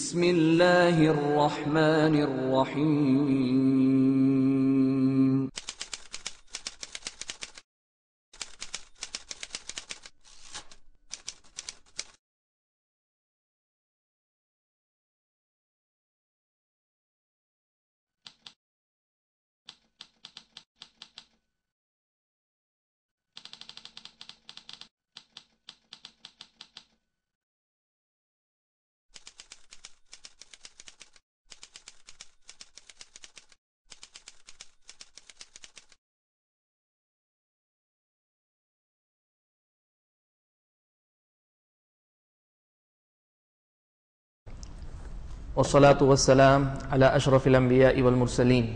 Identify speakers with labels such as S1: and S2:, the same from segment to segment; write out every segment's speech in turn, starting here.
S1: بسم اللہ الرحمن الرحیم
S2: والصلاة والسلام على أشرف الأنبياء والمرسلين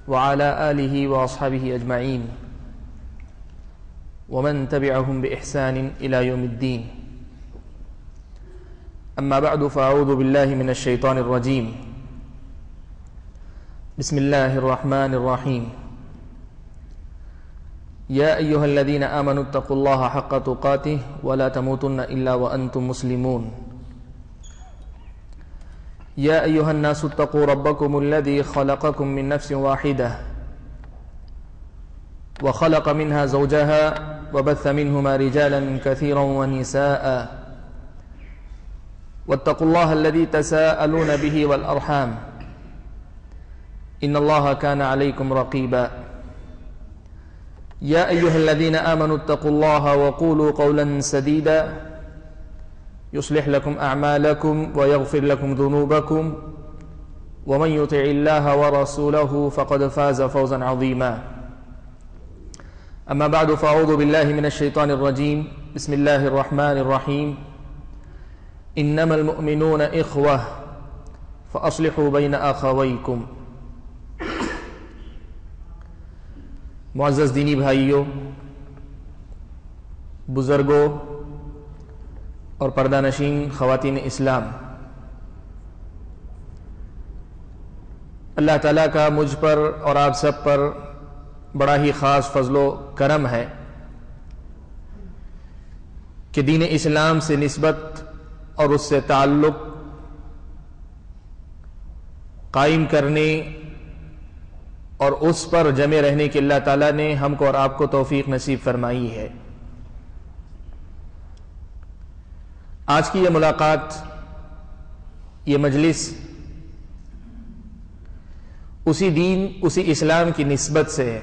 S2: وعلى آله وأصحابه أجمعين ومن تبعهم بإحسان إلى يوم الدين. أما بعد فأعوذ بالله من الشيطان الرجيم. بسم الله الرحمن الرحيم. يا أيها الذين آمنوا اتقوا الله حق تقاته ولا تموتن إلا وأنتم مسلمون. يا أيها الناس اتقوا ربكم الذي خلقكم من نفس واحدة وخلق منها زوجها وبث منهما رجالا كثيرا ونساء واتقوا الله الذي تساءلون به والأرحام إن الله كان عليكم رقيبا. يا أيها الذين آمنوا اتقوا الله وقولوا قولا سديدا يصلح لكم أعمالكم ويغفر لكم ذنوبكم ومن يطع الله ورسوله فقد فاز فوزا عظيما. أما بعد فأعوذ بالله من الشيطان الرجيم. بسم الله الرحمن الرحيم. إنما المؤمنون إخوة فأصلحوا بين أخويكم. معزز دینی بھائیوں، بزرگوں اور پردہ نشین خواتین اسلام، اللہ تعالیٰ کا مجھ پر اور آپ سب پر بڑا ہی خاص فضل و کرم ہے کہ دین اسلام سے نسبت اور اس سے تعلق قائم کرنے اور اس پر جمع رہنے کی اللہ تعالیٰ نے ہم کو اور آپ کو توفیق نصیب فرمائی ہے. آج کی یہ ملاقات، یہ مجلس اسی دین، اسی اسلام کی نسبت سے ہے.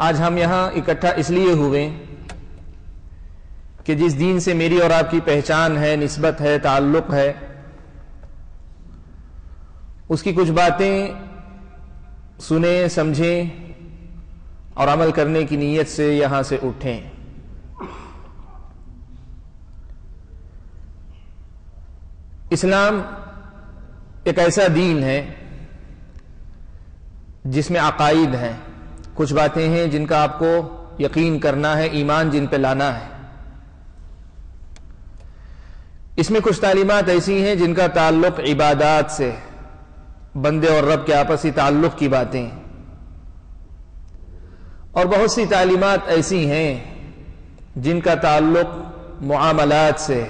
S2: آج ہم یہاں اکٹھا اس لیے ہوئے کہ جس دین سے میری اور آپ کی پہچان ہے، نسبت ہے، تعلق ہے، اس کی کچھ باتیں سنیں، سمجھیں اور عمل کرنے کی نیت سے یہاں سے اٹھیں. اسلام ایک ایسا دین ہے جس میں عقائد ہیں، کچھ باتیں ہیں جن کا آپ کو یقین کرنا ہے، ایمان جن پہ لانا ہے. اس میں کچھ تعلیمات ایسی ہیں جن کا تعلق عبادات سے، بندے اور رب کے آپسی تعلق کی باتیں، اور بہت سی تعلیمات ایسی ہیں جن کا تعلق معاملات سے،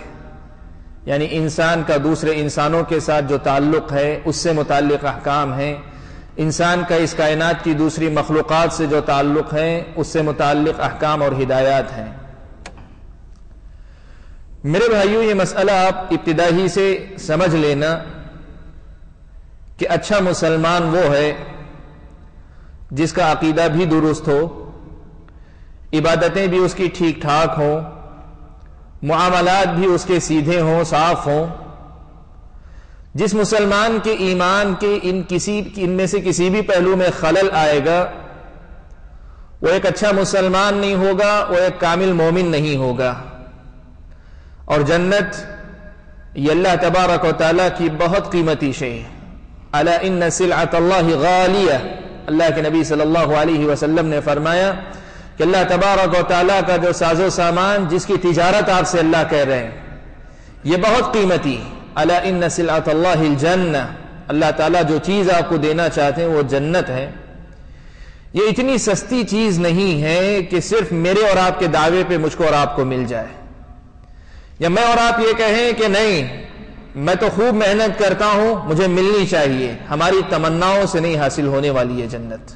S2: یعنی انسان کا دوسرے انسانوں کے ساتھ جو تعلق ہے اس سے متعلق احکام ہیں، انسان کا اس کائنات کی دوسری مخلوقات سے جو تعلق ہے اس سے متعلق احکام اور ہدایات ہیں. میرے بھائیوں، یہ مسئلہ آپ ابتدا ہی سے سمجھ لینا کہ اچھا مسلمان وہ ہے جس کا عقیدہ بھی درست ہو، عبادتیں بھی اس کی ٹھیک ٹھاک ہوں، معاملات بھی اس کے سیدھے ہوں، صاف ہوں. جس مسلمان کے ایمان کے ان میں سے کسی بھی پہلو میں خلل آئے گا وہ ایک اچھا مسلمان نہیں ہوگا، وہ ایک کامل مومن نہیں ہوگا. اور جنت یہ اللہ تبارک و تعالیٰ کی بہت قیمتی شے ہے. الا ان سلعۃ اللہ غالیہ، اللہ کے نبی صلی اللہ علیہ وسلم نے فرمایا کہ اللہ تبارک و تعالیٰ کا جو ساز و سامان، جس کی تجارت آپ سے اللہ کہہ رہے ہیں، یہ بہت قیمتی. الا ان سلعۃ اللہ الجنہ، اللہ تعالیٰ جو چیز آپ کو دینا چاہتے ہیں وہ جنت ہے. یہ اتنی سستی چیز نہیں ہے کہ صرف میرے اور آپ کے دعوے پہ مجھ کو اور آپ کو مل جائے. یا میں اور آپ یہ کہیں کہ نہیں میں تو خوب محنت کرتا ہوں مجھے ملنی چاہیے، ہماری تمناؤں سے نہیں حاصل ہونے والی ہے جنت۔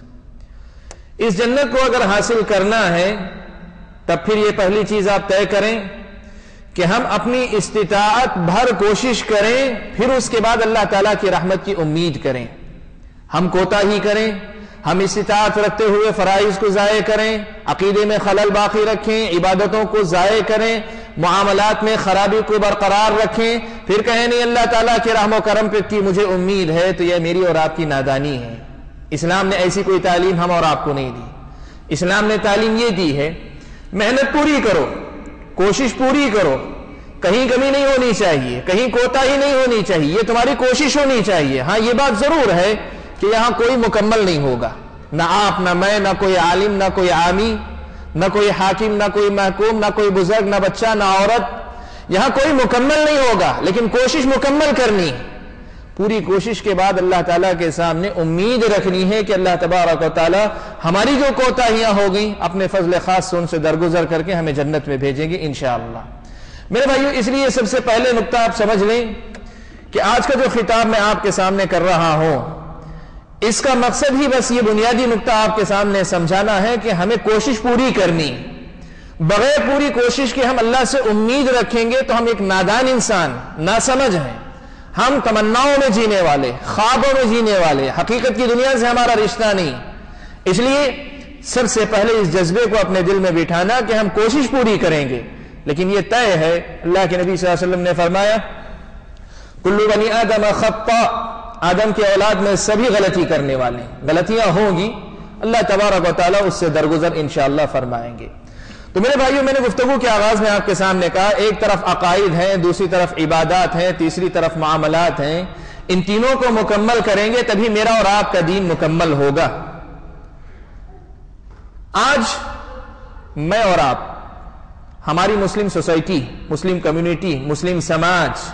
S2: اس جنت کو اگر حاصل کرنا ہے تب پھر یہ پہلی چیز آپ طے کریں کہ ہم اپنی استطاعت بھر کوشش کریں، پھر اس کے بعد اللہ تعالیٰ کی رحمت کی امید کریں۔ ہم کوتاہی کریں، ہم استطاعت رکھتے ہوئے فرائض کو ضائع کریں، عقیدے میں خلل باقی رکھیں، عبادتوں کو ضائع کریں، معاملات میں خرابی کو برقرار رکھیں، پھر کہیں نہیں اللہ تعالیٰ کے رحم و کرم پہ کی مجھے امید ہے، تو یہ میری اور آپ کی نادانی ہے۔ اسلام نے ایسی کوئی تعلیم ہم اور آپ کو نہیں دی۔ اسلام نے تعلیم یہ دی ہے محنت پوری کرو، کوشش پوری کرو، کہیں کمی نہیں ہونی چاہیے، کہیں کوتاہی نہیں ہونی چاہیے، یہ تمہاری کوشش ہونی چاہیے۔ ہاں یہ بات ضرور ہے کہ یہاں کوئی مکمل نہیں ہوگا، نہ آپ نہ میں، نہ کوئی عالم نہ کوئی عامی، نہ کوئی حاکم نہ کوئی محکوم، نہ کوئی بزرگ نہ بچہ نہ عورت، یہاں کوئی مکمل نہیں ہوگا، لیکن کوشش مکمل کرنی ہے۔ پوری کوشش کے بعد اللہ تعالیٰ کے سامنے امید رکھنی ہے کہ اللہ تبارک و تعالیٰ ہماری جو کوتاہیاں ہو گئیں اپنے فضل خاص سے ان سے درگزر کر کے ہمیں جنت میں بھیجیں گے انشاءاللہ۔ میرے بھائیو، اس لیے سب سے پہلے نقطہ آپ سمجھ لیں کہ آج کا جو خطاب میں آپ کے سامنے کر رہا ہوں اس کا مقصد ہی بس یہ بنیادی نقطہ آپ کے سامنے سمجھانا ہے کہ ہمیں کوشش پوری کرنی، بغیر پوری کوشش کے ہم اللہ سے امید رکھیں گے تو ہم ایک نادان انسان، ناسمجھ ہیں، ہم تمناؤں میں جینے والے، خوابوں میں جینے والے، حقیقت کی دنیا سے ہمارا رشتہ نہیں۔ اس لیے سب سے پہلے اس جذبے کو اپنے دل میں بٹھانا کہ ہم کوشش پوری کریں گے، لیکن یہ طے ہے، اللہ کے نبی صلی اللہ علیہ وسلم نے فرمایا کل بنی آدم خطاء، آدم کے اولاد میں سبھی غلطی کرنے والے ہیں، غلطیاں ہوں گی، اللہ تبارک و تعالیٰ اس سے درگزر انشاءاللہ فرمائیں گے۔ تو میرے بھائیوں، میں نے گفتگو کے آغاز میں آپ کے سامنے کہا ایک طرف عقائد ہیں، دوسری طرف عبادات ہیں، تیسری طرف معاملات ہیں، ان تینوں کو مکمل کریں گے تبھی میرا اور آپ کا دین مکمل ہوگا۔ آج میں اور آپ، ہماری مسلم سوسائٹی، مسلم کمیونٹی، مسلم سماج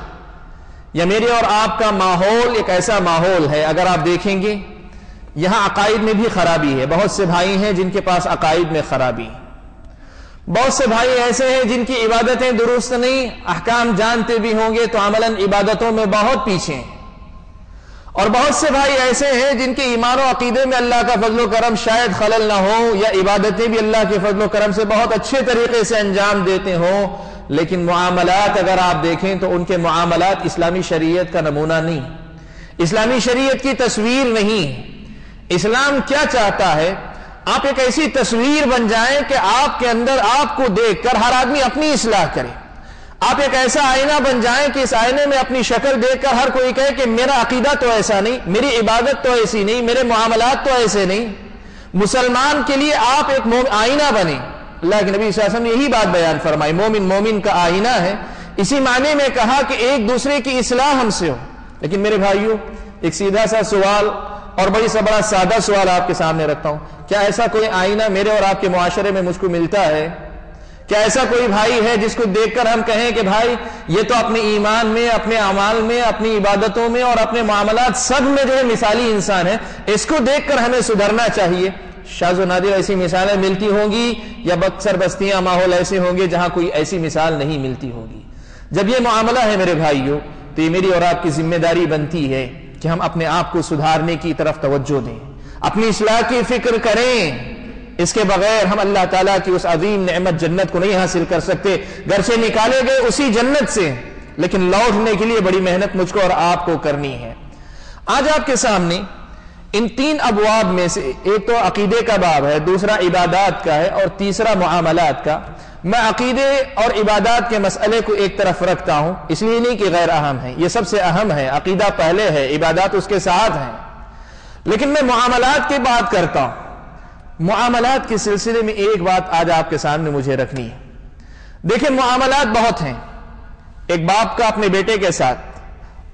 S2: یا میرے اور آپ کا ماحول ایک ایسا ماحول ہے، اگر آپ دیکھیں گے یہاں عقائد میں بھی خرابی ہے، بہت سے بھائی ہیں جن کے پاس عقائد میں خرابی، بہت سے بھائی ایسے ہیں جن کی عبادتیں درست نہیں، احکام جانتے بھی ہوں گے تو عملاً عبادتوں میں بہت پیچھے ہیں، اور بہت سے بھائی ایسے ہیں جن کے ایمان و عقیدے میں اللہ کا فضل و کرم شاید خلل نہ ہو، یا عبادتیں بھی اللہ کے فضل و کرم سے بہت اچھے طریقے سے انجام دیتے ہوں، لیکن معاملات اگر آپ دیکھیں تو ان کے معاملات اسلامی شریعت کا نمونہ نہیں، اسلامی شریعت کی تصویر نہیں۔ اسلام کیا چاہتا ہے؟ آپ ایک ایسی تصویر بن جائیں کہ آپ کے اندر آپ کو دیکھ کر ہر آدمی اپنی اصلاح کرے، آپ ایک ایسا آئینہ بن جائیں کہ اس آئینے میں اپنی شکل دیکھ کر ہر کوئی کہے کہ میرا عقیدہ تو ایسا نہیں، میری عبادت تو ایسی نہیں، میرے معاملات تو ایسے نہیں۔ مسلمان کے لیے آپ ایک آئینہ بنیں۔ اللہ کے نبی صلی اللہ علیہ وسلم نے یہی بات بیان فرمائی، مومن مومن کا آئینہ ہے، اسی معنی میں کہا کہ ایک دوسرے کی اصلاح ہم سے ہو۔ لیکن میرے بھائیوں، ایک سیدھا سا سوال اور بڑی سا بڑا سادہ سوال آپ کے سامنے رکھتا ہوں، کیا ایسا کوئی آئینہ میرے اور آپ کے معاشرے میں مجھ کو ملتا ہے؟ کیا ایسا کوئی بھائی ہے جس کو دیکھ کر ہم کہیں کہ بھائی یہ تو اپنے ایمان میں، اپنے اعمال میں، اپنی عبادتوں میں اور اپنے معاملات سب میں جو ہے مثالی انسان ہے، اس کو دیکھ کر ہمیں سدھرنا چاہیے؟ شاذ و نادر ایسی مثالیں ملتی ہوں گی، یا بکثر بستیاں ماحول ایسے ہوں گے جہاں کوئی ایسی مثال نہیں ملتی ہوگی۔ جب یہ معاملہ ہے میرے بھائیوں، تو یہ میری اور آپ کی ذمہ داری بنتی ہے کہ ہم اپنے آپ کو سدھارنے کی طرف توجہ دیں، اپنی اصلاح کی فکر کریں۔ اس کے بغیر ہم اللہ تعالیٰ کی اس عظیم نعمت جنت کو نہیں حاصل کر سکتے۔ گھر سے نکالے گئے اسی جنت سے، لیکن لوٹنے کے لیے بڑی محنت مجھ کو اور آپ کو کرنی ہے۔ آج آپ کے سامنے ان تین ابواب میں سے ایک تو عقیدے کا باب ہے، دوسرا عبادات کا ہے، اور تیسرا معاملات کا۔ میں عقیدے اور عبادات کے مسئلے کو ایک طرف رکھتا ہوں، اس لیے نہیں کہ غیر اہم ہے، یہ سب سے اہم ہے، عقیدہ پہلے ہے، عبادات اس کے ساتھ ہیں، لیکن میں معاملات کی بات کرتا ہوں۔ معاملات کے سلسلے میں ایک بات آج آپ کے سامنے مجھے رکھنی ہے۔ دیکھیں، معاملات بہت ہیں، ایک باپ کا اپنے بیٹے کے ساتھ،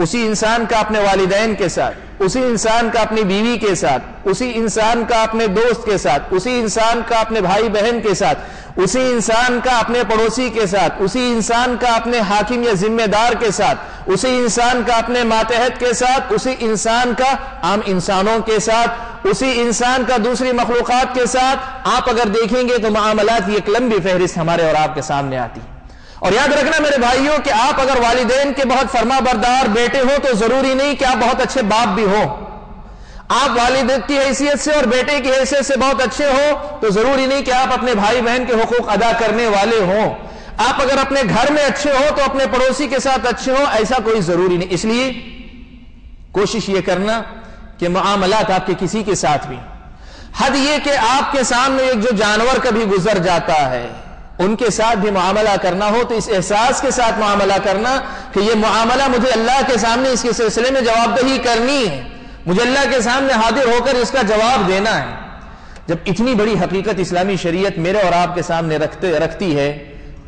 S2: اسی انسان کا اپنے والدین کے ساتھ، اسی انسان کا اپنی بیوی کے ساتھ، اسی انسان کا اپنے دوست کے ساتھ، اسی انسان کا اپنے بھائی بہن کے ساتھ، اسی انسان کا اپنے پڑوسی کے ساتھ، اسی انسان کا اپنے حاکم یا ذمہ دار کے ساتھ، اسی انسان کا اپنے ماتحت کے ساتھ، اسی انسان کا عام انسانوں کے ساتھ، اسی انسان کا دوسری مخلوقات کے ساتھ۔ آپ اگر دیکھیں گے تو معاملات کی ایک لمبی فہرست ہمارے اور آپ کے سامنے آتی ہے۔ اور یاد رکھنا میرے بھائیوں کہ آپ اگر والدین کے بہت فرما بردار بیٹے ہو تو ضروری نہیں کہ آپ بہت اچھے باپ بھی ہو. آپ والد کی حیثیت سے اور بیٹے کی حیثیت سے بہت اچھے ہو تو ضروری نہیں کہ آپ اپنے بھائی بہن کے حقوق ادا کرنے والے ہوں. آپ اگر اپنے گھر میں اچھے ہو تو اپنے پڑوسی کے ساتھ اچھے ہو، ایسا کوئی ضروری نہیں. اس لیے کوشش یہ کرنا کہ معاملات آپ کے کسی کے ساتھ بھی، حد یہ کہ آپ کے سامنے ایک جو جانور کبھی گزر جاتا ہے ان کے ساتھ بھی معاملہ کرنا ہو تو اس احساس کے ساتھ معاملہ کرنا کہ یہ معاملہ مجھے اللہ کے سامنے اس کے سلسلے میں جواب دہی کرنی ہے، مجھے اللہ کے سامنے حاضر ہو کر اس کا جواب دینا ہے. جب اتنی بڑی حقیقت اسلامی شریعت میرے اور آپ کے سامنے رکھتی ہے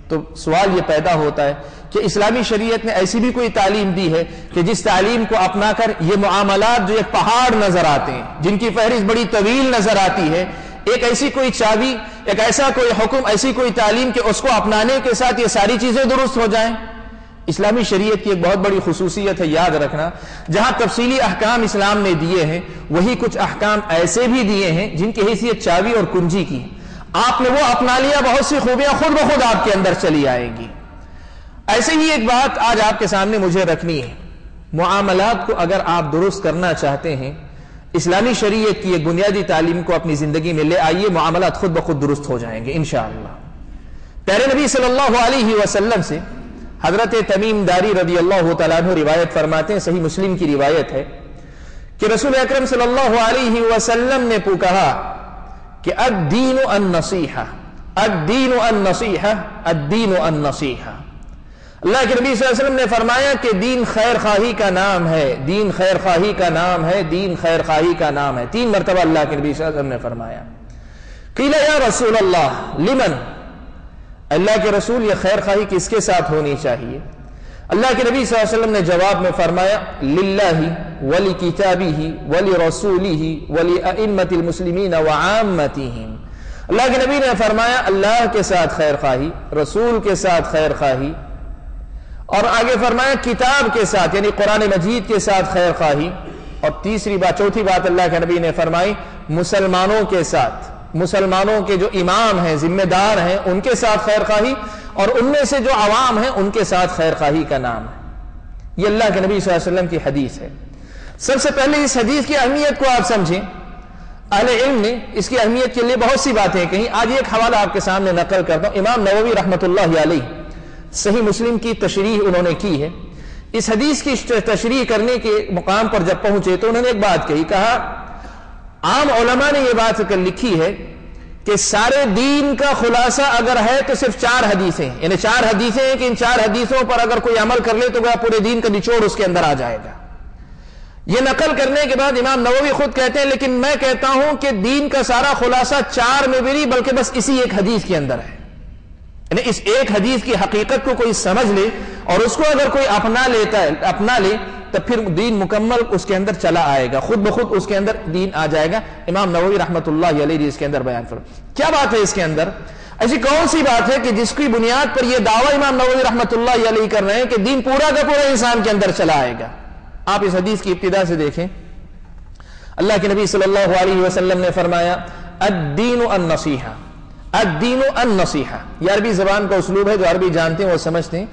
S2: تو سوال یہ پیدا ہوتا ہے کہ اسلامی شریعت نے ایسی بھی کوئی تعلیم دی ہے کہ جس تعلیم کو اپنا کر یہ معاملات جو ایک پہاڑ نظر آتے ہیں، جن کی فہرست بڑی طویل نظر آتی ہے، ایک ایسی کوئی چابی، ایک ایسا کوئی حکم، ایسی کوئی تعلیم کہ اس کو اپنانے کے ساتھ یہ ساری چیزیں درست ہو جائیں. اسلامی شریعت کی ایک بہت بڑی خصوصیت ہے، یاد رکھنا، جہاں تفصیلی احکام اسلام نے دیے ہیں وہی کچھ احکام ایسے بھی دیے ہیں جن کی حیثیت چابی اور کنجی کی. آپ نے وہ اپنا لیا، بہت سی خوبیاں خود بخود آپ کے اندر چلی آئیں گی. ایسے ہی ایک بات آج آپ کے سامنے مجھے رکھنی ہے. معاملات کو اگر آپ درست کرنا چاہتے ہیں، اسلامی شریعت کی ایک بنیادی تعلیم کو اپنی زندگی میں لے آئیے، معاملات خود بخود درست ہو جائیں گے انشاءاللہ. پیارے نبی صلی اللہ علیہ وسلم سے حضرت تمیم داری رضی اللہ تعالیٰ عنہ روایت فرماتے ہیں، صحیح مسلم کی روایت ہے کہ رسول اکرم صلی اللہ علیہ وسلم نے کہا کہ الدین النصیحہ، الدین النصیحہ، الدین النصیحہ. اللہ کے نبی صلی اللہ علیہ وسلم نے فرمایا کہ دین خیر خواہی کا نام ہے، دین خیر خواہی کا نام ہے، دین خیر خواہی کا نام ہے. 3 مرتبہ اللہ کے نبی صلی اللہ علیہ وسلم نے فرمایا. قیل یا رسول اللہ لمن، اللہ کے رسول یہ خیر خواہی کس کے ساتھ ہونی چاہیے؟ اللہ کے نبی صلی اللہ علیہ وسلم نے جواب میں فرمایا للہ ولکتابہ ولرسولہ ولأئمۃ المسلمین وعامتہم. اللہ کے نبی نے فرمایا اللہ کے ساتھ خیر خواہی، رسول کے ساتھ خیر خواہی، اور آگے فرمایا کتاب کے ساتھ یعنی قرآن مجید کے ساتھ خیر خواہی، اور چوتھی بات اللہ کے نبی نے فرمائی مسلمانوں کے ساتھ، مسلمانوں کے جو امام ہیں، ذمہ دار ہیں، ان کے ساتھ خیر خواہی، اور ان میں سے جو عوام ہیں ان کے ساتھ خیر خواہی کا نام ہے. یہ اللہ کے نبی صلی اللہ علیہ وسلم کی حدیث ہے. سب سے پہلے اس حدیث کی اہمیت کو آپ سمجھیں. اہل علم نے اس کی اہمیت کے لیے بہت سی باتیں کہیں. آج ایک حوالہ آپ کے سامنے نقل کرتا ہوں. امام نووی رحمۃ اللہ علیہ صحیح مسلم کی تشریح انہوں نے کی ہے. اس حدیث کی تشریح کرنے کے مقام پر جب پہنچے تو انہوں نے ایک بات کہی. کہا عام علماء نے یہ بات لکھی ہے کہ سارے دین کا خلاصہ اگر ہے تو صرف 4 حدیثیں، یعنی 4 حدیثیں ہیں کہ ان 4 حدیثوں پر اگر کوئی عمل کر لے تو پورے دین کا نچوڑ اس کے اندر آ جائے گا. یہ نقل کرنے کے بعد امام نووی خود کہتے ہیں لیکن میں کہتا ہوں کہ دین کا سارا خلاصہ 4 میں بھی نہیں بلکہ بس اسی ایک حدیث کے اندر ہے. یعنی اس ایک حدیث کی حقیقت کو کوئی سمجھ لے اور اس کو اگر کوئی اپنا لے تو پھر دین مکمل اس کے اندر چلا آئے گا، خود بخود اس کے اندر دین آ جائے گا. امام نووی رحمۃ اللہ علیہ اس کے اندر بیان فرمایا. کیا بات ہے اس کے اندر؟ ایسی کون سی بات ہے کہ جس کی بنیاد پر یہ دعویٰ امام نووی رحمۃ اللہ علیہ کر رہے ہیں کہ دین پورا کا پورا انسان کے اندر چلا آئے گا؟ آپ اس حدیث کی ابتدا سے دیکھیں. اللہ کے نبی صلی اللہ علیہ وسلم نے فرمایا الدین النصیحہ، الدین النصیحہ. یہ عربی زبان کا اسلوب ہے، جو عربی جانتے ہیں وہ سمجھتے ہیں.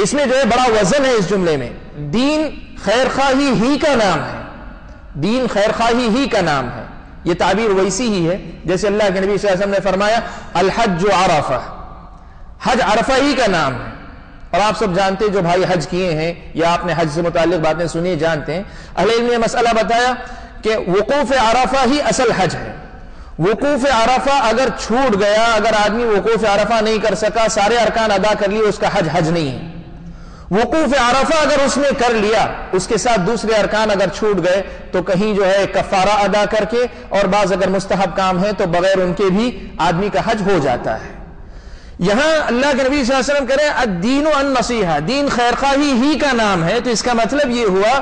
S2: اس میں جو ہے بڑا وزن ہے اس جملے میں. دین خیر خواہی ہی کا نام ہے، دین خیر خواہی ہی کا نام ہے. یہ تعبیر ویسی ہی ہے جیسے اللہ کے نبی صلی اللہ علیہ وسلم نے فرمایا الحج عرفہ، حج عرفہ ہی کا نام ہے. اور آپ سب جانتے جو بھائی حج کیے ہیں یا آپ نے حج سے متعلق باتیں سنی جانتے ہیں، اہل علم نے مسئلہ بتایا کہ وقوف عرفہ ہی اصل حج ہے. وقوف عرفہ اگر چھوٹ گیا، اگر آدمی وقوف عرفہ نہیں کر سکا، سارے ارکان ادا کر لیے، اس کا حج نہیں ہے. وقوف عرفہ اگر اس نے کر لیا، اس کے ساتھ دوسرے ارکان اگر چھوٹ گئے تو کہیں جو ہے کفارہ ادا کر کے، اور بعض اگر مستحب کام ہے تو بغیر ان کے بھی آدمی کا حج ہو جاتا ہے. یہاں اللہ کے نبی صلی اللہ علیہ وسلم کہہ رہے ہیں الدین النصیحہ، دین خیر خواہی ہی کا نام ہے. تو اس کا مطلب یہ ہوا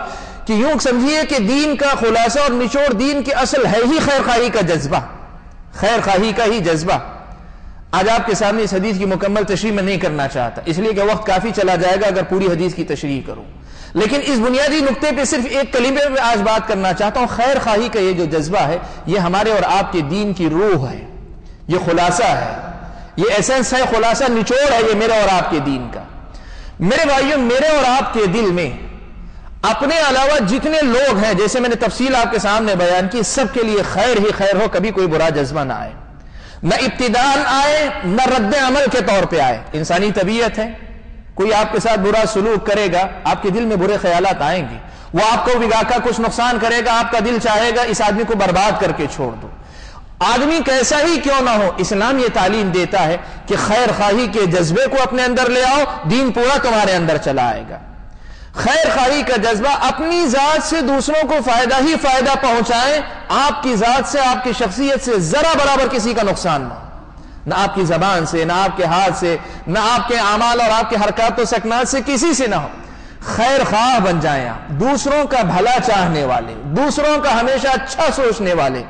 S2: کہ یوں سمجھیے کہ دین کا خلاصہ اور نچوڑ، دین کی اصل ہے ہی خیر خواہی کا جذبہ، خیر خواہی کا ہی جذبہ. آج آپ کے سامنے اس حدیث کی مکمل تشریح میں نہیں کرنا چاہتا، اس لیے کہ وقت کافی چلا جائے گا اگر پوری حدیث کی تشریح کروں. لیکن اس بنیادی نقطے پہ صرف ایک کلمے میں آج بات کرنا چاہتا ہوں. خیر خواہی کا یہ جو جذبہ ہے، یہ ہمارے اور آپ کے دین کی روح ہے، یہ خلاصہ ہے. یہ ایسنس ہے، خلاصہ نچوڑ ہے یہ میرے اور آپ کے دین کا۔ میرے بھائیوں، میرے اور آپ کے دل میں اپنے علاوہ جتنے لوگ ہیں، جیسے میں نے تفصیل آپ کے سامنے بیان کی، سب کے لیے خیر ہی خیر ہو، کبھی کوئی برا جذبہ نہ آئے، نہ ابتداء آئے نہ رد عمل کے طور پہ آئے۔ انسانی طبیعت ہے، کوئی آپ کے ساتھ برا سلوک کرے گا، آپ کے دل میں برے خیالات آئیں گے، وہ آپ کو بگا کر کچھ نقصان کرے گا، آپ کا دل چاہے گا اس آدمی کو برباد کر کے چھوڑ دو۔ آدمی کیسا ہی کیوں نہ ہو، اسلام یہ تعلیم دیتا ہے کہ خیر خواہی کے جذبے کو اپنے اندر لے آؤ، دین پورا تمہارے اندر چلا آئے گا۔ خیر خواہی کا جذبہ، اپنی ذات سے دوسروں کو فائدہ ہی فائدہ پہنچائیں، آپ کی ذات سے، آپ کی شخصیت سے ذرا برابر کسی کا نقصان نہ ہو، نہ آپ کی زبان سے، نہ آپ کے ہاتھ سے، نہ آپ کے اعمال اور آپ کے حرکات و سکنات سے، کسی سے نہ ہو۔ خیر خواہ بن جائیں آپ، دوسروں کا بھلا چاہنے والے، دوسروں کا ہمیشہ اچھا سوچنے والے،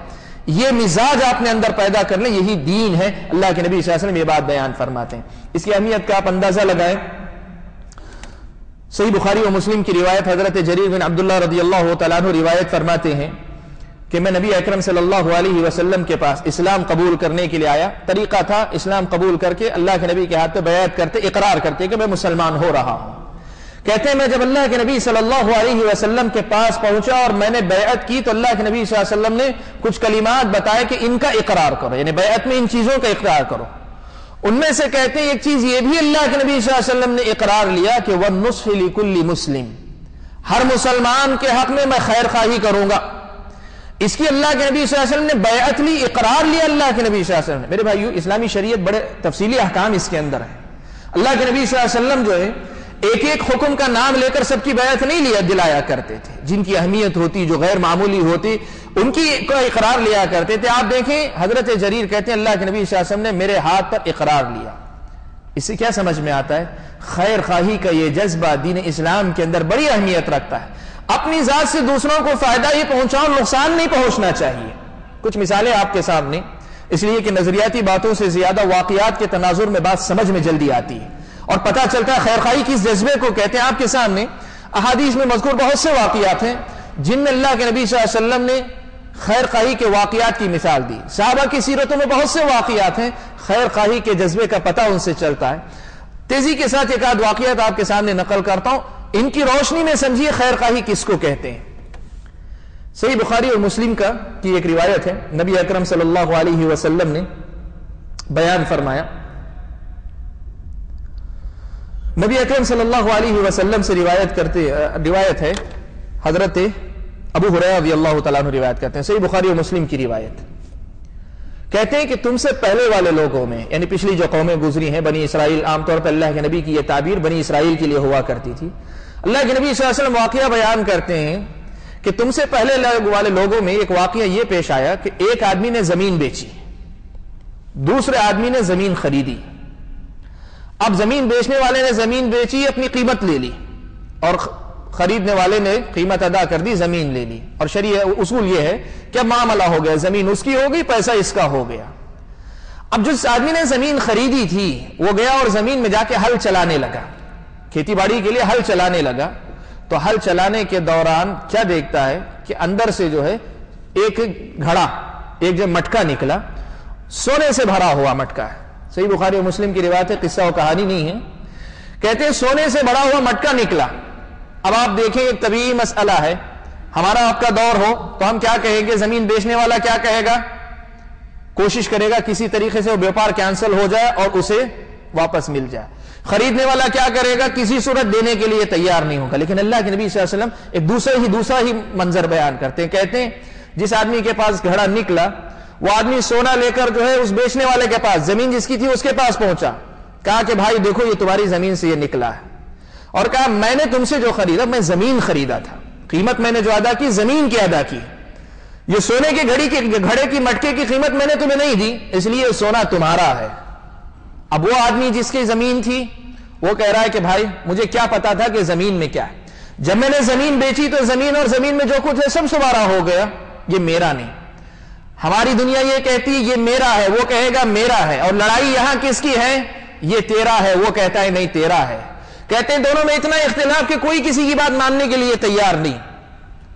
S2: یہ مزاج آپ نے اندر پیدا کر لیں، یہی دین ہے۔ اللہ کے نبی صلی اللہ علیہ وسلم یہ بات بیان فرماتے ہیں، اس کی اہمیت کا آپ اندازہ لگائیں۔ صحیح بخاری و مسلم کی روایت، حضرت جریر بن عبداللہ رضی اللہ تعالیٰ عنہ روایت فرماتے ہیں کہ میں نبی اکرم صلی اللہ علیہ وسلم کے پاس اسلام قبول کرنے کے لیے آیا۔ طریقہ تھا اسلام قبول کر کے اللہ کے نبی کے ہاتھ پہ بیعت کرتے، اقرار کرتے کہ میں مسلمان ہو رہا ہوں۔ کہتے ہیں میں جب اللہ کے نبی صلی اللہ علیہ وسلم کے پاس پہنچا اور میں نے بیعت کی تو اللہ کے نبی صلی اللہ علیہ وسلم نے کچھ کلمات بتائے کہ ان کا اقرار کرو، یعنی بیعت میں ان چیزوں کا اقرار کرو۔ ان میں سے کہتے ہیں ایک چیز یہ بھی اللہ کے نبی صلی اللہ علیہ وسلم نے اقرار لیا کہ وَالنُّصْحِ لِكُلِّ مُسْلِمٍ، ہر مسلمان کے حق میں خیر خواہی کروں گا۔ اس کی اللہ کے نبی صلی اللہ علیہ وسلم نے بیعت لی، اقرار لیا اللہ کے نبی صلی اللہ علیہ وسلم نے۔ میرے بھائیو، اسلامی شریعت بڑے تفصیلی احکام اس کے اندر ہے۔ اللہ کے نبی صلی اللہ علیہ وسلم جو ہے ایک ایک حکم کا نام لے کر سب کی بیعت نہیں دلایا کرتے تھے، جن کی اہمیت ہوتی، جو غیر معمولی ہوتی، ان کی اقرار لیا کرتے تھے۔ آپ دیکھیں حضرت جریر کہتے ہیں اللہ کے نبی صلی اللہ علیہ وسلم نے میرے ہاتھ پر اقرار لیا۔ اس سے کیا سمجھ میں آتا ہے؟ خیر خواہی کا یہ جذبہ دین اسلام کے اندر بڑی اہمیت رکھتا ہے۔ اپنی ذات سے دوسروں کو فائدہ ہی پہنچاؤ، نقصان نہیں پہنچنا چاہیے۔ کچھ مثالیں آپ کے سامنے، اس لیے کہ نظریاتی باتوں سے زیادہ واقعات کے تناظر میں بات سمجھ میں جلدی آتی ہے اور پتہ چلتا ہے خیر خواہی کس جذبے کو کہتے ہیں۔ آپ کے سامنے احادیث میں مذکور بہت سے واقعات ہیں جن میں اللہ کے نبی صلی اللہ علیہ وسلم نے خیر خواہی کے واقعات کی مثال دی۔ صحابہ کی سیرتوں میں بہت سے واقعات ہیں، خیر خواہی کے جذبے کا پتہ ان سے چلتا ہے۔ تیزی کے ساتھ ایک آدھ واقعات آپ کے سامنے نقل کرتا ہوں، ان کی روشنی میں سمجھیے خیر خواہی کس کو کہتے ہیں۔ صحیح بخاری اور مسلم کی ایک روایت ہے، نبی اکرم صلی اللہ علیہ وسلم نے بیان فرمایا، نبی اکرم صلی اللہ علیہ وسلم سے روایت ہے، حضرت ابو ہریرہ رضی اللہ تعالیٰ عنہ روایت کرتے ہیں، صحیح بخاری اور مسلم کی روایت، کہتے ہیں کہ تم سے پہلے والے لوگوں میں، یعنی پچھلی جو قومیں گزری ہیں بنی اسرائیل، عام طور پر اللہ کے نبی کی یہ تعبیر بنی اسرائیل کے لیے ہوا کرتی تھی۔ اللہ کے نبی صلی اللہ علیہ وسلم واقعہ بیان کرتے ہیں کہ تم سے پہلے والے لوگوں میں ایک واقعہ یہ پیش آیا کہ ایک آدمی نے زمین بیچی، دوسرے آدمی نے زمین خریدی۔ اب زمین بیچنے والے نے زمین بیچی، اپنی قیمت لے لی، اور خریدنے والے نے قیمت ادا کر دی، زمین لے لی۔ اور شرعی اصول یہ ہے کہ اب معاملہ ہو گیا، زمین اس کی ہو گئی، پیسہ اس کا ہو گیا۔ اب جس آدمی نے زمین خریدی تھی وہ گیا اور زمین میں جا کے ہل چلانے لگا، کھیتی باڑی کے لیے ہل چلانے لگا۔ تو ہل چلانے کے دوران کیا دیکھتا ہے کہ اندر سے جو ہے ایک گھڑا، ایک جو مٹکا نکلا، سونے سے بھرا ہوا مٹکا ہے۔ صحیح بخاری و مسلم کی روایت ہے، قصہ و کہانی نہیں ہے، کہتے ہیں سونے سے بھرا ہوا مٹکا نکلا۔ اب آپ دیکھیں ایک طبیعی مسئلہ ہے، ہمارا آپ کا دور ہو تو ہم کیا کہیں گے؟ زمین بیچنے والا کیا کہے گا؟ کوشش کرے گا کسی طریقے سے وہ بیوپار کینسل ہو جائے اور اسے واپس مل جائے۔ خریدنے والا کیا کرے گا؟ کسی صورت دینے کے لیے تیار نہیں ہوگا۔ لیکن اللہ کے نبی صلی اللہ علیہ وسلم ایک دوسرا ہی منظر بیان کرتے ہیں، کہتے ہیں جس آدمی کے پاس گھڑا نکلا وہ آدمی سونا لے کر جو ہے اس بیچنے والے کے پاس، زمین جس کی تھی اس کے پاس پہنچا، کہا کہ بھائی دیکھو یہ تمہاری زمین سے یہ نکلا ہے، اور کہا میں نے تم سے جو خریدا میں زمین خریدا تھا، قیمت میں نے جو ادا کی زمین کی ادا کی، یہ سونے کے گھڑے کی مٹکے کی قیمت میں نے تمہیں نہیں دی، اس لیے سونا تمہارا ہے۔ اب وہ آدمی جس کی زمین تھی وہ کہہ رہا ہے کہ بھائی مجھے کیا پتا تھا کہ زمین میں کیا ہے، جب میں نے زمین بیچی تو زمین اور زمین میں جو کچھ ہے سب سوارا ہو گیا، یہ میرا نہیں۔ ہماری دنیا یہ کہتی ہے یہ میرا ہے، وہ کہے گا میرا ہے، اور لڑائی یہاں کس کی ہے؟ یہ تیرا ہے، وہ کہتا ہے نہیں تیرا ہے۔ کہتے ہیں دونوں میں اتنا اختلاف کہ کوئی کسی کی بات ماننے کے لیے تیار نہیں،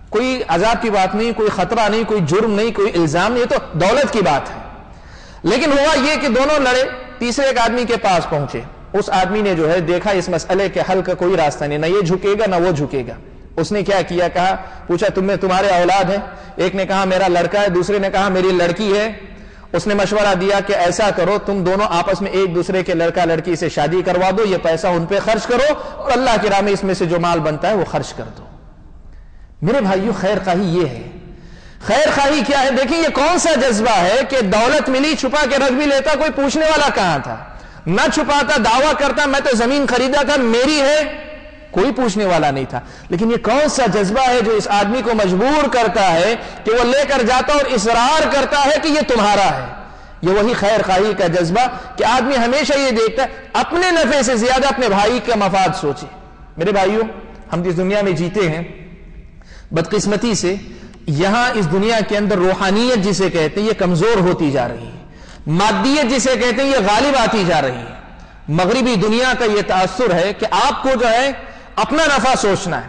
S2: کوئی عذاب کی بات نہیں، کوئی خطرہ نہیں، کوئی جرم نہیں، کوئی الزام نہیں، یہ تو دولت کی بات ہے۔ لیکن ہوا یہ کہ دونوں لڑے، تیسرے ایک آدمی کے پاس پہنچے. اس آدمی نے جو ہے دیکھا اس مسئلے کے حل کا کوئی راستہ نہیں, نہ یہ جھکے گا نہ وہ جھکے گا. اس نے کیا کیا, کہا, پوچھا تمہارے اولاد ہیں؟ ایک نے کہا میرا لڑکا ہے, دوسرے نے کہا میری لڑکی ہے. اس نے مشورہ دیا کہ ایسا کرو, تم دونوں آپس میں ایک دوسرے کے لڑکا لڑکی سے شادی کروا دو, یہ پیسہ ان پہ خرچ کرو اور اللہ کی راہ میں اس میں سے جو مال بنتا ہے وہ خرچ کر دو. میرے بھائیو, خیر خواہی یہ ہے. خیر خواہی کیا ہے؟ دیکھیں یہ کون سا جذبہ ہے کہ دولت ملی, چھپا کے رکھ بھی لیتا, کوئی پوچھنے والا کہاں تھا, نہ چھپاتا, دعویٰ کرتا میں تو زمین خریدا تھا, میری ہے, کوئی پوچھنے والا نہیں تھا. لیکن یہ کون سا جذبہ ہے جو اس آدمی کو مجبور کرتا ہے کہ وہ لے کر جاتا اور اصرار کرتا ہے کہ یہ تمہارا ہے. یہ وہی خیر خواہی کا جذبہ کہ آدمی ہمیشہ یہ دیکھتا ہے اپنے نفع سے زیادہ اپنے بھائی کا مفاد سوچے. میرے بھائیوں, ہم جس دنیا میں جیتے ہیں, بدقسمتی سے یہاں اس دنیا کے اندر روحانیت جسے کہتے ہیں یہ کمزور ہوتی جا رہی ہے, مادیت جسے کہتے ہیں یہ غالب آتی جا رہی ہے. مغربی دنیا کا یہ تاثر ہے کہ آپ کو جو ہے اپنا نفع سوچنا ہے,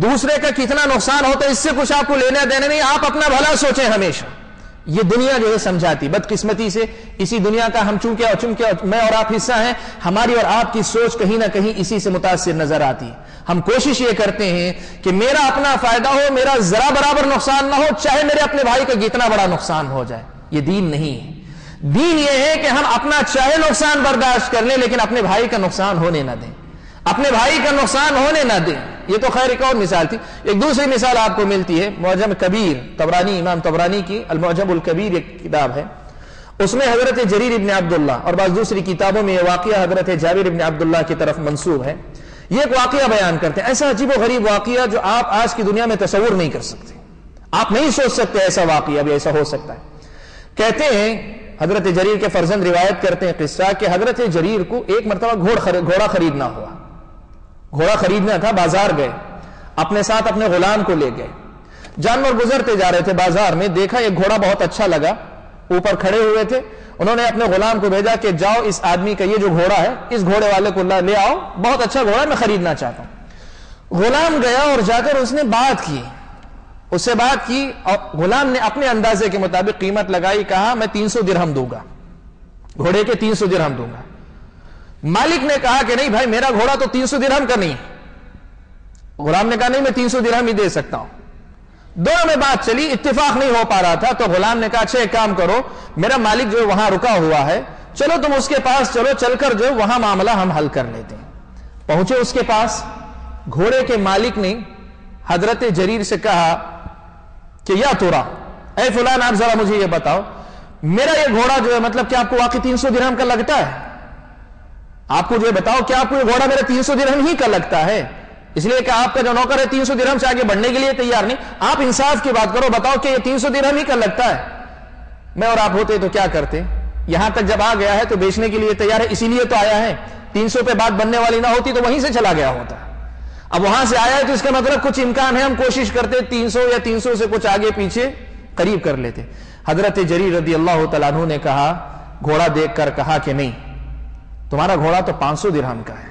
S2: دوسرے کا کتنا نقصان ہوتا ہے اس سے کچھ آپ کو لینا دینا نہیں, آپ اپنا بھلا سوچیں ہمیشہ. یہ دنیا جو ہے سمجھاتی. بدقسمتی سے اسی دنیا کا ہم چونکہ میں اور آپ حصہ ہیں, ہماری اور آپ کی سوچ کہیں نہ کہیں اسی سے متاثر نظر آتی ہے. ہم کوشش یہ کرتے ہیں کہ میرا اپنا فائدہ ہو, میرا ذرا برابر نقصان نہ ہو, چاہے میرے اپنے بھائی کا کتنا بڑا نقصان ہو جائے. یہ دین نہیں ہے. دین یہ ہے کہ ہم اپنا چاہے نقصان برداشت کر لیں لیکن اپنے بھائی کا نقصان ہونے نہ دیں, اپنے بھائی کا نقصان ہونے نہ دیں. یہ تو خیر ایک اور مثال تھی. ایک دوسری مثال آپ کو ملتی ہے معجم کبیر, طبرانی, امام طبرانی کی المعجم الکبیر ایک کتاب ہے, اس میں حضرت جریر ابن عبداللہ اور بعض دوسری کتابوں میں یہ واقعہ حضرت جابر ابن عبداللہ کی طرف منسوب ہے. یہ ایک واقعہ بیان کرتے ہیں, ایسا عجیب و غریب واقعہ جو آپ آج کی دنیا میں تصور نہیں کر سکتے. آپ نہیں سوچ سکتے ایسا واقعہ بھی ایسا ہو سکتا ہے. کہتے ہیں حضرت جریر کے فرزند روایت کرتے ہیں قصہ کہ حضرت جریر کو ایک مرتبہ گھوڑا خریدنا ہوا. گھوڑا خریدنا تھا, بازار گئے, اپنے ساتھ اپنے غلام کو لے گئے. جانور گزرتے جا رہے تھے بازار میں, دیکھا ایک گھوڑا بہت اچھا لگا, اوپر کھڑے ہوئے تھے. انہوں نے اپنے غلام کو بھیجا کہ جاؤ اس آدمی کا یہ جو گھوڑا ہے اس گھوڑے والے کو لے آؤ, بہت اچھا گھوڑا میں خریدنا چاہتا ہوں. غلام گیا اور جا کر اس نے بات کی, اس سے بات کی اور غلام نے اپنے اندازے کے مطابق قیمت لگائی. کہا میں 300 درہم دوں گا, گھوڑے کے 300 درہم دوں گا. مالک نے کہا کہ نہیں بھائی میرا گھوڑا تو 300 درہم کا نہیں. غلام نے کہا نہیں میں 300 درہم ہی دے سکتا ہوں. دونوں میں بات چلی, اتفاق نہیں ہو پا رہا تھا. تو غلام نے کہا اچھا ایک کام کرو, میرا مالک جو ہے وہاں رکا ہوا ہے, چلو تم اس کے پاس چلو, چل کر جو وہاں معاملہ ہم حل کر لیتے ہیں. پہنچے اس کے پاس. گھوڑے کے مالک نے حضرت جریر سے کہا کہ یا تورا, اے فلان آپ ذرا مجھے یہ بتاؤ میرا یہ گھوڑا جو ہے مطلب کیا آپ کو واقعی 300 درہم کا لگتا ہے؟ آپ کو جو ہے بتاؤ کیا آپ کو یہ گھوڑا میرا 300 درہم ہی کا لگتا ہے؟ اس لیے کہ آپ کا جو نوکر ہے 300 درہم سے آگے بڑھنے کے لیے تیار نہیں. آپ انصاف کی بات کرو, بتاؤ کہ یہ 300 درہم ہی کا لگتا ہے. میں اور آپ ہوتے تو کیا کرتے؟ یہاں تک جب آ گیا ہے تو بیچنے کے لیے تیار ہے, اسی لیے تو آیا ہے. 300 پہ بات بننے والی نہ ہوتی تو وہیں سے چلا گیا ہوتا. اب وہاں سے آیا ہے تو اس کا مطلب کچھ امکان ہے, ہم کوشش کرتے 300 یا 300 سے کچھ آگے پیچھے قریب کر لیتے. حضرت جریر رضی اللہ تعالیٰ عنہ نے کہا, گھوڑا دیکھ کر کہا کہ نہیں, تمہارا گھوڑا تو 500 درہم کا ہے.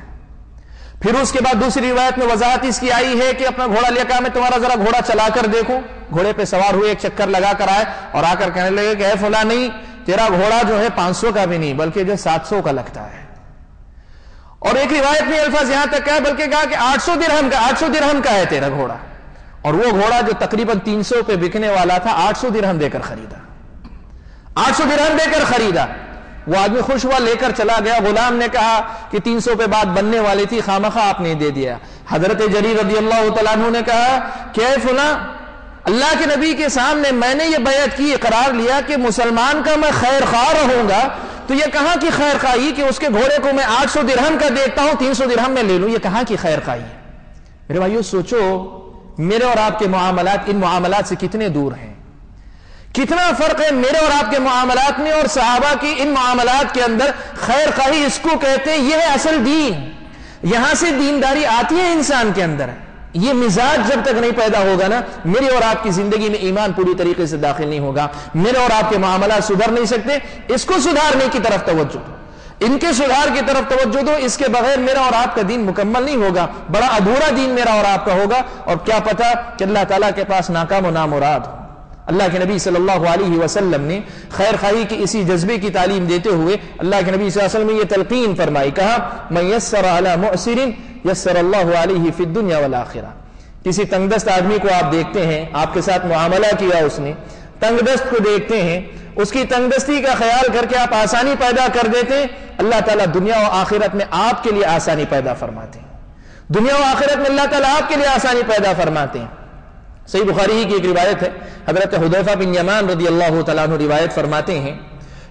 S2: پھر اس کے بعد دوسری روایت میں وضاحت اس کی آئی ہے کہ اپنا گھوڑا لے کر میں تمہارا ذرا گھوڑا چلا کر دیکھوں. گھوڑے پہ سوار ہوئے, ایک چکر لگا کر آئے اور آ کر کہنے لگے کہ اے فلاں, نہیں تیرا گھوڑا جو ہے 500 کا بھی نہیں بلکہ جو 700 کا لگتا ہے. اور ایک روایت میں الفاظ یہاں تک کہا بلکہ کہا کہ 800 درہم کا ہے تیرا گھوڑا. اور وہ گھوڑا جو تقریباً 300 پہ بکنے والا تھا 800 درہم دے کر خریدا. 800 درہم دے کر خریدا. وہ آدمی خوش ہوا, لے کر چلا گیا. غلام نے کہا کہ 300 پہ بات بننے والی تھی, خامخواہ آپ نے دے دیا. حضرت جریر رضی اللہ تعالیٰ عنہ نے کہا کہ اے فلاں, اللہ کے نبی کے سامنے میں نے یہ بیعت کی, اقرار لیا کہ مسلمان کا میں خیر خواہ رہوں گا, تو یہ کہاں کی خیر خواہی کہ اس کے گھوڑے کو میں 800 درہم کا دیتا ہوں 300 درہم میں لے لوں؟ یہ کہاں کی خیر خواہی ہے؟ میرے بھائیو سوچو, میرے اور آپ کے معاملات ان معاملات سے کتنے دور ہیں, کتنا فرق ہے میرے اور آپ کے معاملات میں اور صحابہ کی ان معاملات کے اندر. خیر خواہی اس کو کہتے ہیں, یہ ہے اصل دین. یہاں سے دینداری آتی ہے انسان کے اندر. یہ مزاج جب تک نہیں پیدا ہوگا نا, میرے اور آپ کی زندگی میں ایمان پوری طریقے سے داخل نہیں ہوگا. میرے اور آپ کے معاملات سدھر نہیں سکتے. اس کو سدھارنے کی طرف توجہ دو, ان کے سدھار کی طرف توجہ دو. اس کے بغیر میرا اور آپ کا دین مکمل نہیں ہوگا, بڑا ادھورا دین میرا اور آپ کا ہوگا. اور کیا پتا کہ اللہ تعالیٰ کے پاس ناکام و نامراد ہو. اللہ کے نبی صلی اللہ علیہ وسلم نے خیر خواہی کے اسی جذبے کی تعلیم دیتے ہوئے اللہ کے نبی صلی اللہ علیہ وسلم نے یہ تلقین فرمائی, کہا من یسر علی معسر یسر اللہ علیہ فی الدنیا والآخرہ. کسی تنگ دست آدمی کو آپ دیکھتے ہیں, آپ کے ساتھ معاملہ کیا اس نے, تنگ دست کو دیکھتے ہیں, اس کی تنگ دستی کا خیال کر کے آپ آسانی پیدا کر دیتے ہیں, اللہ تعالیٰ دنیا و آخرت میں آپ کے لیے آسانی پیدا فرماتے ہیں. دنیا و آخرت میں اللہ تعالیٰ آپ کے لیے آسانی پیدا فرماتے ہیں. صحیح بخاری ہی کی ایک روایت ہے, حضرت حذیفہ بن یمان رضی اللہ تعالیٰ عنہ روایت فرماتے ہیں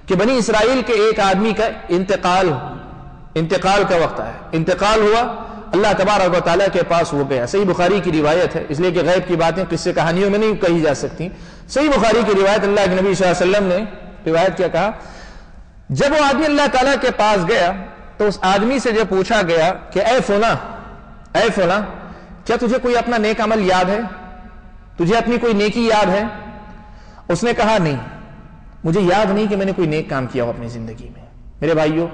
S2: کہ بنی اسرائیل کے ایک آدمی کا انتقال کا وقت آیا, انتقال ہوا, اللہ تبارک و تعالیٰ کے پاس وہ گیا. صحیح بخاری کی روایت ہے, اس لیے کہ غیب کی باتیں قصے کہانیوں میں نہیں کہی جا سکتی. صحیح بخاری کی روایت, اللہ کے نبی صلی اللہ علیہ وسلم نے روایت کیا کہا, جب وہ آدمی اللہ تعالیٰ کے پاس گیا تو اس آدمی سے جب پوچھا گیا کہ اے فلاں کیا تجھے کوئی اپنا نیک عمل یاد ہے, تجھے اپنی کوئی نیکی یاد ہے؟ اس نے کہا نہیں, مجھے یاد نہیں کہ میں نے کوئی نیک کام کیا ہو اپنی زندگی میں. میرے بھائیوں,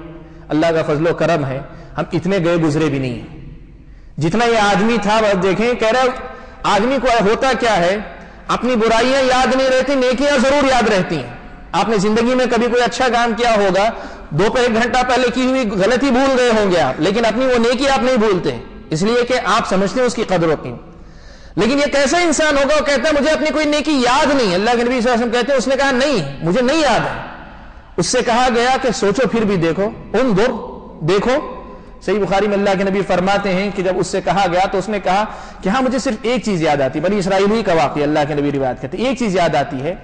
S2: اللہ کا فضل و کرم ہے, ہم اتنے گئے گزرے بھی نہیں ہیں جتنا یہ آدمی تھا. بس دیکھیں, کہہ رہا آدمی کو ہوتا کیا ہے, اپنی برائیاں یاد نہیں رہتی, نیکیاں ضرور یاد رہتی ہیں. آپ نے زندگی میں کبھی کوئی اچھا کام کیا ہوگا, 2 پہ 1 گھنٹہ پہلے کی ہوئی غلطی بھول گئے ہوں گے آپ, لیکن اپنی وہ نیکی آپ نہیں بھولتے, اس لیے کہ آپ سمجھتے ہیں اس کی قدر و قیمت. لیکن یہ کیسا انسان ہوگا, وہ کہتا ہے مجھے اپنی کوئی نیکی یاد نہیں. اللہ کے نبی صلی اللہ علیہ وسلم کہتے ہیں, اس نے کہا نہیں مجھے نہیں یاد ہے. اس سے کہا گیا کہ سوچو پھر بھی دیکھو, انظر دیکھو. صحیح بخاری میں اللہ کے نبی فرماتے ہیں کہ جب اس سے کہا گیا تو اس نے کہا کہ ہاں مجھے صرف ایک چیز یاد آتی, بنی اسرائیل ہی کا واقعہ اللہ کے نبی روایت کرتے, ایک چیز یاد آتی ہے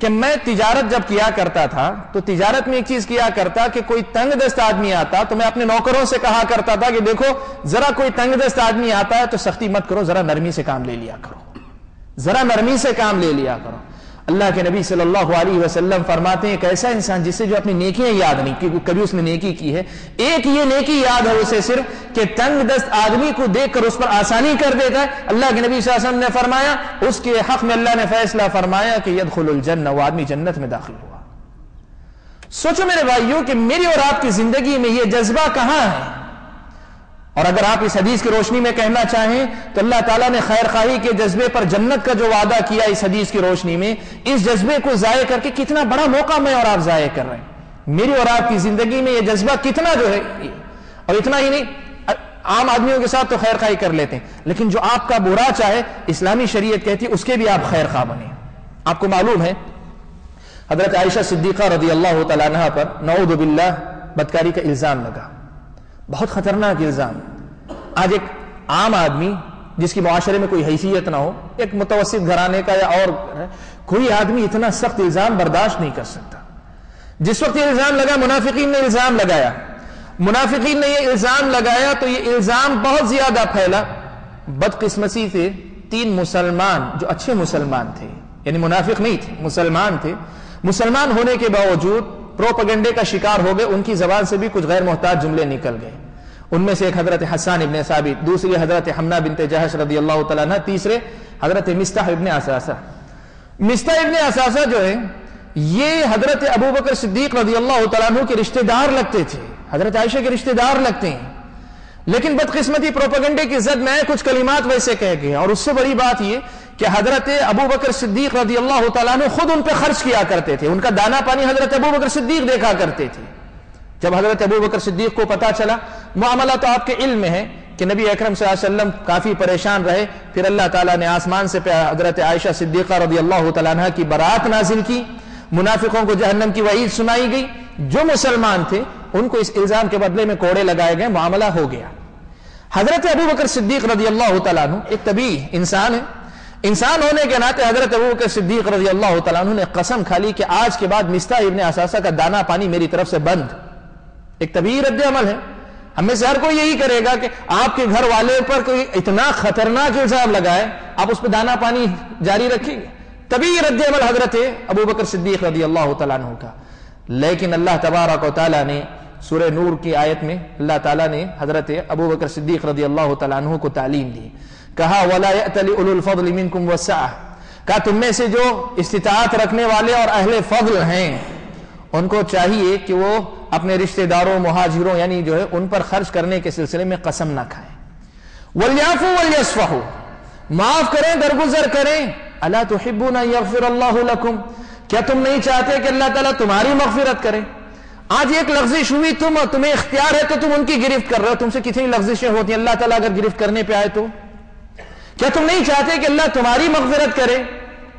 S2: کہ میں تجارت جب کیا کرتا تھا تو تجارت میں ایک چیز کیا کرتا کہ کوئی تنگ دست آدمی آتا تو میں اپنے نوکروں سے کہا کرتا تھا کہ دیکھو ذرا کوئی تنگ دست آدمی آتا ہے تو سختی مت کرو, ذرا نرمی سے کام لے لیا کرو, ذرا نرمی سے کام لے لیا کرو. اللہ کے نبی صلی اللہ علیہ وسلم فرماتے ہیں ایک ایسا انسان جس سے جو اپنی نیکیاں یاد نہیں کہ کبھی اس نے نیکی کی ہے, ایک یہ نیکی یاد ہے اسے صرف کہ تنگ دست آدمی کو دیکھ کر اس پر آسانی کر دیتا ہے. اللہ کے نبی صلی اللہ علیہ وسلم نے فرمایا اس کے حق میں اللہ نے فیصلہ فرمایا کہ یدخل الجنہ, وہ آدمی جنت میں داخل ہوا. سوچو میرے بھائیوں کہ میری اور آپ کی زندگی میں یہ جذبہ کہاں ہے, اور اگر آپ اس حدیث کی روشنی میں کہنا چاہیں تو اللہ تعالیٰ نے خیر خواہی کے جذبے پر جنت کا جو وعدہ کیا اس حدیث کی روشنی میں, اس جذبے کو ضائع کر کے کتنا بڑا موقع میں اور آپ ضائع کر رہے ہیں. میری اور آپ کی زندگی میں یہ جذبہ کتنا جو ہے, اور اتنا ہی نہیں, عام آدمیوں کے ساتھ تو خیر خواہی کر لیتے ہیں, لیکن جو آپ کا برا چاہے اسلامی شریعت کہتی ہے اس کے بھی آپ خیر خواہ بنیں. آپ کو معلوم ہے حضرت عائشہ صدیقہ رضی اللہ تعالیٰ عنہا پر نعوذ باللہ بدکاری کا الزام لگا, بہت خطرناک الزام. آج ایک عام آدمی جس کی معاشرے میں کوئی حیثیت نہ ہو, ایک متوسط گھرانے کا یا اور کوئی آدمی اتنا سخت الزام برداشت نہیں کر سکتا. جس وقت یہ الزام لگا منافقین نے الزام لگایا, منافقین نے یہ الزام لگایا تو یہ الزام بہت زیادہ پھیلا. بدقسمتی سے 3 مسلمان جو اچھے مسلمان تھے, یعنی منافق نہیں تھے, مسلمان تھے, مسلمان ہونے کے باوجود پروپیگنڈے کا شکار ہو گئے. ان کی زبان سے بھی کچھ غیر محتاط جملے نکل گئے. ان میں سے ایک حضرت حسان ابن ثابت, دوسری حضرت حمنا بنت جہش رضی اللہ تعالیٰ عنہ, تیسرے حضرت مستح ابن اساسہ. مستح ابن اساسہ جو ہے یہ حضرت ابوبکر صدیق رضی اللہ تعالیٰ عنہ کے رشتہ دار لگتے تھے, حضرت عائشہ کے رشتہ دار لگتے ہیں, لیکن بدقسمتی پروپیگنڈے کی زد میں کچھ کلمات ویسے کہہ گئے. اور اس سے بڑی بات یہ کہ حضرت ابوبکر صدیق رضی اللہ تعالیٰ عنہ خود ان پہ خرچ کیا کرتے تھے, ان کا دانا پانی حضرت ابوبکر صدیق دیکھا کرتے تھے. جب حضرت ابوبکر صدیق کو پتا چلا, معاملہ تو آپ کے علم میں ہے کہ نبی اکرم صلی اللہ علیہ وسلم کافی پریشان رہے, پھر اللہ تعالیٰ نے آسمان سے حضرت عائشہ صدیقہ رضی اللہ تعالیٰ عنہ کی برات نازل کی, منافقوں کو جہنم کی وعید سنائی گئی. جو مسلمان تھے ان کو اس الزام کے بدلے میں کوڑے لگائے گئے, معاملہ ہو گیا. حضرت ابوبکر صدیق رضی اللہ تعالیٰ عنہ ایک طبیعی انسان ہے, انسان ہونے کے ناطے حضرت ابوبکر صدیق رضی اللہ تعالیٰ عنہ نے قسم کھا لی کہ آج کے بعد مستح ابن اساسہ کا دانا پانی میری طرف سے بند. ایک طبیعی رد عمل ہے, ہم میں سے ہر کوئی یہی کرے گا کہ آپ کے گھر والے پر کوئی اتنا خطرناک الزام لگائے, آپ اس پہ دانا پانی جاری رکھیں گے. طبیعی رد عمل حضرت ابوبکر صدیق رضی اللہ تعالیٰ عنہ کا. لیکن اللہ تبارک و تعالیٰ نے سورہ نور کی آیت میں اللہ تعالیٰ نے حضرت ابوبکر صدیق رضی اللہ تعالیٰ عنہ کو تعلیم دی, کہا وَلَا يَأْتَلِ أُولُو الْفَضْلِ مِنْكُمْ وَالسَّعَةِ, کہا تم میں سے جو استطاعت رکھنے والے اور اہل فضل ہیں ان کو چاہیے کہ وہ اپنے رشتہ داروں, مہاجروں یعنی جو ہے ان پر خرچ کرنے کے سلسلے میں قسم نہ کھائیں. وَلْيَعْفُوا وَلْيَصْفَحُوا, معاف کریں, درگزر کریں, الا تحبون ان یغفر اللہ لکم، کیا تم نہیں چاہتے کہ اللہ تعالیٰ تمہاری مغفرت کرے؟ آج ایک لغزش ہوئی، تمہیں اختیار ہے تو تم ان کی گرفت کر رہے ہو، تم سے کتنی لغزشیں ہوتی ہیں، اللہ تعالیٰ اگر گرفت کرنے پہ آئے تو کیا تم نہیں چاہتے کہ اللہ تمہاری مغفرت کرے؟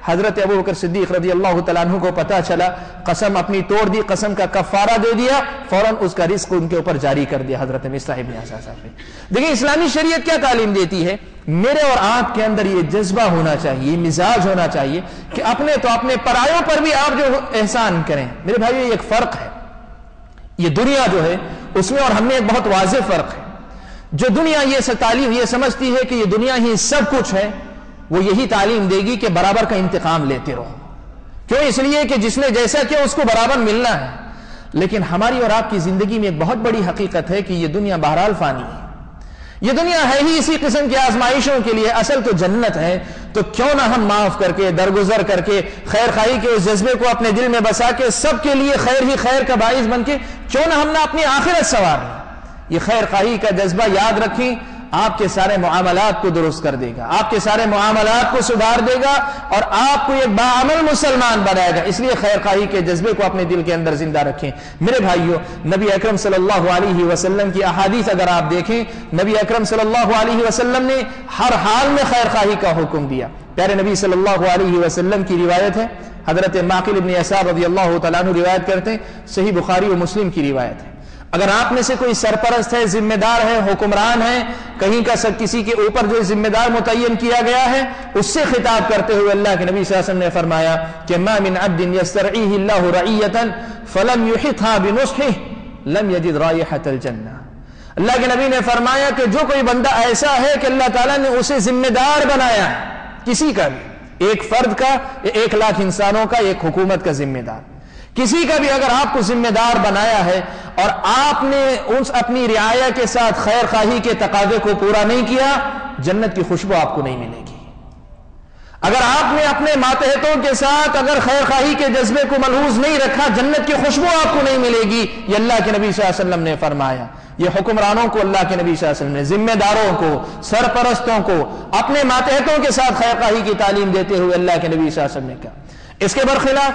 S2: حضرت ابو بکر صدیق رضی اللہ تعالیٰ عنہ کو پتا چلا، قسم اپنی توڑ دی، قسم کا کفارہ دے دیا، فوراً اس کا رزق ان کے اوپر جاری کر دیا حضرت مصطح ابن اساسہ نے۔ دیکھیں اسلامی شریعت کیا تعلیم دیتی ہے، میرے اور آپ کے اندر یہ جذبہ ہونا چاہیے، یہ مزاج ہونا چاہیے کہ اپنے تو اپنے پرایوں پر بھی آپ جو احسان کریں۔ میرے بھائیو یہ ایک فرق ہے، یہ دنیا جو ہے اس میں اور ہم میں ایک بہت واضح فرق ہے۔ جو دنیا یہ تعلیم یہ سمجھتی ہے کہ یہ دنیا ہی سب کچھ ہے، وہ یہی تعلیم دے گی کہ برابر کا انتقام لیتے رہو، کیوں؟ اس لیے کہ جس نے جیسا کیا اس کو برابر ملنا ہے۔ لیکن ہماری اور آپ کی زندگی میں ایک بہت بڑی حقیقت ہے کہ یہ دنیا بہرحال فانی ہے، یہ دنیا ہے ہی اسی قسم کی آزمائشوں کے لیے، اصل تو جنت ہے۔ تو کیوں نہ ہم معاف کر کے، درگزر کر کے، خیر خواہی کے اس جذبے کو اپنے دل میں بسا کے، سب کے لیے خیر ہی خیر کا باعث بن کے، کیوں نہ ہم نے اپنی آخرت سنوار لیں۔ یہ خیر خواہی کا جذبہ یاد رکھیں، آپ کے سارے معاملات کو درست کر دے گا، آپ کے سارے معاملات کو سدھار دے گا اور آپ کو ایک باعمل مسلمان بنائے گا۔ اس لیے خیر خواہی کے جذبے کو اپنے دل کے اندر زندہ رکھیں۔ میرے بھائیو، نبی اکرم صلی اللہ علیہ وسلم کی احادیث اگر آپ دیکھیں، نبی اکرم صلی اللہ علیہ وسلم نے ہر حال میں خیر خواہی کا حکم دیا۔ پیارے نبی صلی اللہ علیہ وسلم کی روایت ہے، حضرت معقل ابن یسار رضی اللہ تعالیٰ عنہ روایت کرتے ہیں، صحیح بخاری و مسلم کی روایت ہے، اگر آپ میں سے کوئی سرپرست ہے، ذمہ دار ہے، حکمران ہے، کہیں کا کسی کے اوپر جو ذمہ دار متعین کیا گیا ہے، اس سے خطاب کرتے ہوئے اللہ کے نبی صلی اللہ علیہ وسلم نے فرمایا کہ ما من عبد یسترعیہ اللہ رعیۃ فلم یحطھا بنصحہ لم یجد رائحۃ الجنہ۔ اللہ کے نبی نے فرمایا کہ جو کوئی بندہ ایسا ہے کہ اللہ تعالیٰ نے اسے ذمہ دار بنایا ہے، کسی کا بھی، ایک فرد کا، 1,00,000 انسانوں کا، ایک حکومت کا ذمہ دار، کسی کا بھی اگر آپ کو ذمہ دار بنایا ہے اور آپ نے اس اپنی رعایا کے ساتھ خیر خواہی کے تقاضے کو پورا نہیں کیا، جنت کی خوشبو آپ کو نہیں ملے گی۔ اگر آپ نے اپنے ماتحتوں کے ساتھ اگر خیر خواہی کے جذبے کو ملحوظ نہیں رکھا، جنت کی خوشبو آپ کو نہیں ملے گی۔ یہ اللہ کے نبی صلی اللہ علیہ وسلم نے فرمایا۔ یہ حکمرانوں کو اللہ کے نبی صلی اللہ علیہ وسلم نے، ذمہ داروں کو، سرپرستوں کو اپنے ماتحتوں کے ساتھ خیر خواہی کی تعلیم دیتے ہوئے اللہ کے نبی صلی اللہ علیہ وسلم نے کہا۔ اس کے برخلاف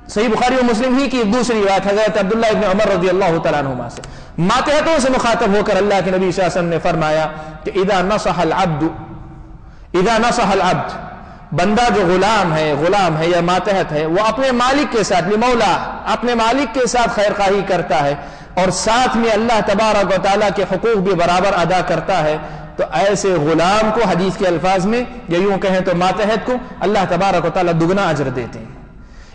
S2: صحیح بخاری و مسلم ہی کی ایک دوسری روایت حضرت عبداللہ ابن عمر رضی اللہ تعالیٰ عنہما سے، ماتحتوں سے مخاطب ہو کر اللہ کے نبی صلی اللہ علیہ وسلم نے فرمایا کہ اذا نصح العبد، بندہ جو غلام ہے یا ماتحت ہے، وہ اپنے مالک کے ساتھ، لمولا، اپنے مالک کے ساتھ خیر خواہی کرتا ہے اور ساتھ میں اللہ تبارک و تعالیٰ کے حقوق بھی برابر ادا کرتا ہے، تو ایسے غلام کو حدیث کے الفاظ میں یا یوں کہیں تو ماتحت کو اللہ تبارک و تعالیٰ دگنا اجر دیتے ہیں۔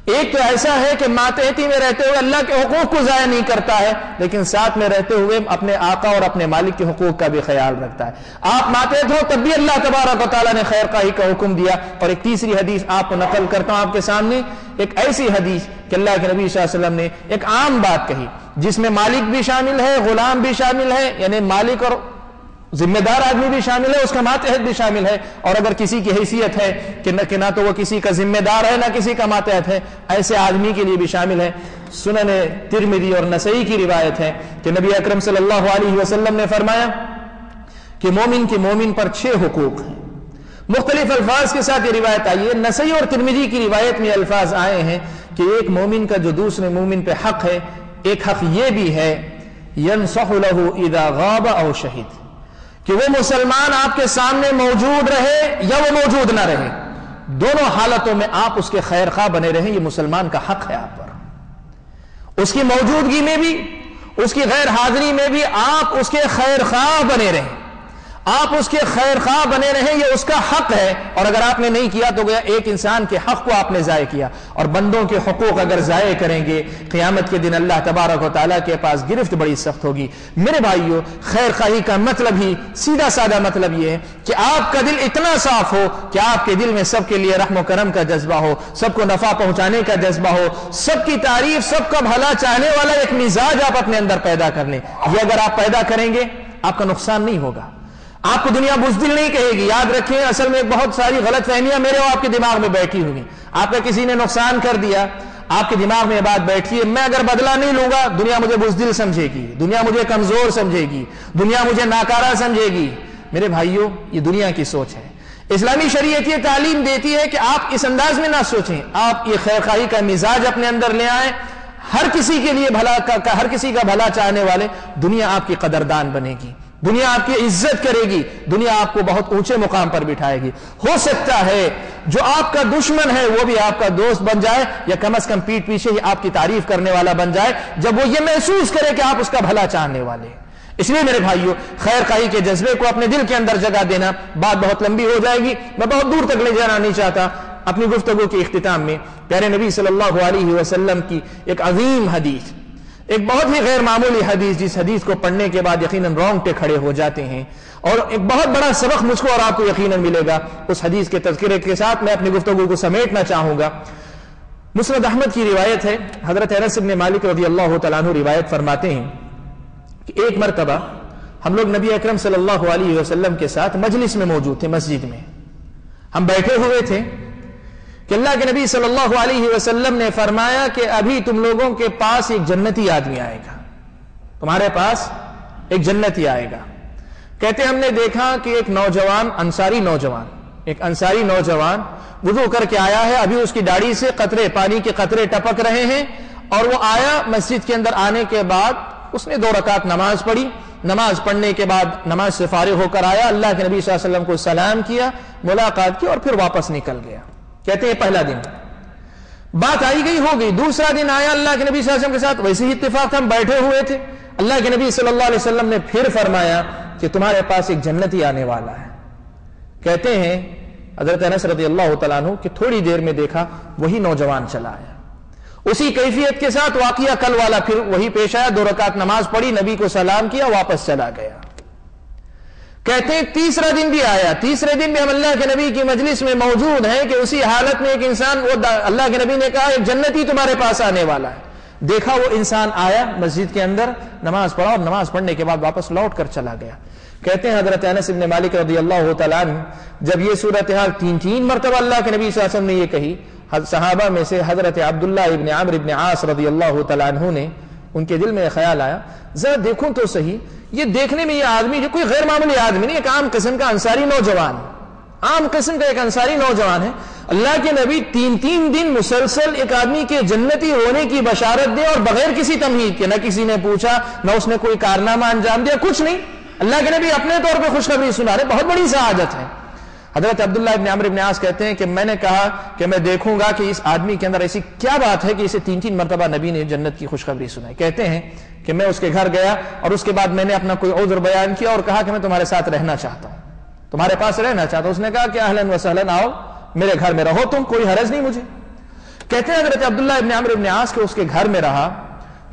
S2: ایک تو ایسا ہے کہ ماتحتی میں رہتے ہوئے اللہ کے حقوق کو ضائع نہیں کرتا ہے، لیکن ساتھ میں رہتے ہوئے اپنے آقا اور اپنے مالک کے حقوق کا بھی خیال رکھتا ہے۔ آپ ماتحت ہو تب بھی اللہ تبارک و تعالیٰ نے خیر خواہی کا حکم دیا۔ اور ایک تیسری حدیث آپ کو نقل کرتا ہوں آپ کے سامنے، ایک ایسی حدیث کہ اللہ کے نبی صلی اللہ علیہ وسلم نے ایک عام بات کہی جس میں مالک بھی شامل ہے، غلام بھی شامل ہے، یعنی مالک اور ذمہ دار آدمی بھی شامل ہے، اس کا ماتحت بھی شامل ہے، اور اگر کسی کی حیثیت ہے کہ نہ تو وہ کسی کا ذمہ دار ہے نہ کسی کا ماتحت ہے، ایسے آدمی کے لیے بھی شامل ہے۔ سنن ترمذی اور نسائی کی روایت ہے کہ نبی اکرم صلی اللہ علیہ وسلم نے فرمایا کہ مومن پر 6 حقوق ہیں۔ مختلف الفاظ کے ساتھ یہ روایت آئی ہے۔ نسائی اور ترمذی کی روایت میں الفاظ آئے ہیں کہ ایک مومن کا جو دوسرے مومن پہ حق ہے، ایک حق یہ بھی ہے ينصح له اذا غاب او شہد، کہ وہ مسلمان آپ کے سامنے موجود رہے یا وہ موجود نہ رہے، دونوں حالتوں میں آپ اس کے خیر خواہ بنے رہیں، یہ مسلمان کا حق ہے آپ پر۔ اس کی موجودگی میں بھی، اس کی غیر حاضری میں بھی آپ اس کے خیر خواہ بنے رہیں، آپ اس کے خیر خواہ بنے رہیں، یہ اس کا حق ہے۔ اور اگر آپ نے نہیں کیا تو گویا ایک انسان کے حق کو آپ نے ضائع کیا، اور بندوں کے حقوق اگر ضائع کریں گے قیامت کے دن اللہ تبارک و تعالیٰ کے پاس گرفت بڑی سخت ہوگی۔ میرے بھائیو، خیر خواہی کا مطلب ہی سیدھا سادہ مطلب یہ ہے کہ آپ کا دل اتنا صاف ہو کہ آپ کے دل میں سب کے لیے رحم و کرم کا جذبہ ہو، سب کو نفع پہنچانے کا جذبہ ہو، سب کی تعریف، سب کا بھلا چاہنے والا ایک مزاج آپ اپنے اندر پیدا کر لیں۔ یہ اگر آپ پیدا کریں گے آپ کا نقصان نہیں ہوگا، آپ کو دنیا بزدل نہیں کہے گی۔ یاد رکھیں، اصل میں بہت ساری غلط فہمیاں میرے اور آپ کے دماغ میں بیٹھی ہوئی، آپ کا کسی نے نقصان کر دیا، آپ کے دماغ میں بات بیٹھی ہے میں اگر بدلہ نہیں لوں گا دنیا مجھے بزدل سمجھے گی، دنیا مجھے کمزور سمجھے گی، دنیا مجھے ناکارہ سمجھے گی۔ میرے بھائیوں، یہ دنیا کی سوچ ہے۔ اسلامی شریعت یہ تعلیم دیتی ہے کہ آپ اس انداز میں نہ سوچیں، آپ یہ خیر خواہی کا مزاج اپنے اندر لے آئیں، ہر کسی کے لیے ہر کسی کا بھلا چاہنے والے، دنیا آپ کی قدردان بنے گی، دنیا آپ کی عزت کرے گی، دنیا آپ کو بہت اونچے مقام پر بٹھائے گی۔ ہو سکتا ہے جو آپ کا دشمن ہے وہ بھی آپ کا دوست بن جائے، یا کم از کم پیٹھ پیچھے ہی آپ کی تعریف کرنے والا بن جائے، جب وہ یہ محسوس کرے کہ آپ اس کا بھلا چاہنے والے ہیں۔ اس لیے میرے بھائیوں، خیر خواہی کے جذبے کو اپنے دل کے اندر جگہ دینا، بات بہت لمبی ہو جائے گی، میں بہت دور تک لے جانا نہیں چاہتا۔ اپنی گفتگو کے اختتام میں پیارے نبی صلی اللہ علیہ وسلم کی ایک عظیم حدیث، ایک بہت ہی غیر معمولی حدیث، جس حدیث کو پڑھنے کے بعد یقیناً رونگٹے کھڑے ہو جاتے ہیں، اور ایک بہت بڑا سبق مجھ کو اور آپ کو یقیناً ملے گا۔ اس حدیث کے تذکرے کے ساتھ میں اپنی گفتگو کو سمیٹنا چاہوں گا۔ مسند احمد کی روایت ہے، حضرت انس بن مالک رضی اللہ تعالیٰ عنہ روایت فرماتے ہیں کہ ایک مرتبہ ہم لوگ نبی اکرم صلی اللہ علیہ وسلم کے ساتھ مجلس میں موجود تھے، مسجد میں ہم بیٹھے ہوئے تھے کہ اللہ کے نبی صلی اللہ علیہ وسلم نے فرمایا کہ ابھی تم لوگوں کے پاس ایک جنتی آدمی آئے گا، تمہارے پاس ایک جنتی آئے گا۔ کہتے ہم نے دیکھا کہ ایک انصاری نوجوان وضو کر کے آیا ہے، ابھی اس کی داڑھی سے پانی کے قطرے ٹپک رہے ہیں، اور وہ آیا مسجد کے اندر، آنے کے بعد اس نے 2 رکعت نماز پڑھی، نماز پڑھنے کے بعد نماز سے فارغ ہو کر آیا، اللہ کے نبی صلی اللہ علیہ وسلم کو سلام کیا، ملاقات کی، اور پھر واپس نکل گیا۔ کہتے ہیں پہلا دن بات آئی گئی ہو گئی، دوسرا دن آیا اللہ کے نبی صلی اللہ علیہ وسلم کے ساتھ ویسے ہی اتفاق، ہم بیٹھے ہوئے تھے، اللہ کے نبی صلی اللہ علیہ وسلم نے پھر فرمایا کہ تمہارے پاس ایک جنتی آنے والا ہے۔ کہتے ہیں حضرت انس رضی اللہ تعالیٰ عنہ کہ تھوڑی دیر میں دیکھا وہی نوجوان چلا آیا، اسی کیفیت کے ساتھ واقعہ کل والا پھر وہی پیش آیا، 2 رکعت نماز پڑھی، نبی کو سلام کیا، واپس چلا گیا۔ کہتے ہیں تیسرا دن بھی آیا، تیسرے دن بھی ہم اللہ کے نبی کی مجلس میں موجود ہیں کہ اسی حالت میں ایک انسان، اللہ کے نبی نے کہا ایک جنتی تمہارے پاس آنے والا ہے۔ دیکھا وہ انسان آیا مسجد کے اندر، نماز پڑھا، اور نماز پڑھنے کے بعد واپس لوٹ کر چلا گیا۔ کہتے ہیں حضرت انس بن مالک رضی اللہ تعالیٰ عنہ جب یہ صورتحال 3 مرتبہ اللہ کے نبی صلی اللہ علیہ وسلم نے یہ کہی، صحابہ میں سے حضرت عبداللہ ابن عمرو ابن عاص رضی اللہ تعالیٰ عنہ نے، ان کے دل میں خیال آیا ذرا دیکھوں تو صحیح، یہ دیکھنے میں یہ آدمی جو کوئی غیر معمولی آدمی نہیں، ایک عام قسم کا انصاری نوجوان، عام قسم کا ایک انصاری نوجوان ہے، اللہ کے نبی 3 دن مسلسل ایک آدمی کے جنتی ہونے کی بشارت دے، اور بغیر کسی تمہید کے، نہ کسی نے پوچھا، نہ اس نے کوئی کارنامہ انجام دیا، کچھ نہیں، اللہ کے نبی اپنے طور پہ خوشخبری سنا رہے، بہت بڑی سعادت ہے۔ حضرت عبداللہ ابن عمرو ابن عاص کہتے ہیں کہ میں نے کہا کہ میں دیکھوں گا کہ اس آدمی کے اندر ایسی کیا بات ہے کہ اسے 3 مرتبہ نبی نے جنت کی خوشخبری سنائی۔ کہتے ہیں کہ میں اس کے گھر گیا، اور اس کے بعد میں نے اپنا کوئی عذر بیان کیا اور کہا کہ میں تمہارے ساتھ رہنا چاہتا ہوں، تمہارے پاس رہنا چاہتا ہوں۔ اس نے کہا کہ اہلاً وسہلاً، آؤ میرے گھر میں رہو تم، کوئی حرج نہیں مجھے۔ کہتے ہیں حضرت عبداللہ ابن عمرو ابن عاص کہ اس کے گھر میں رہا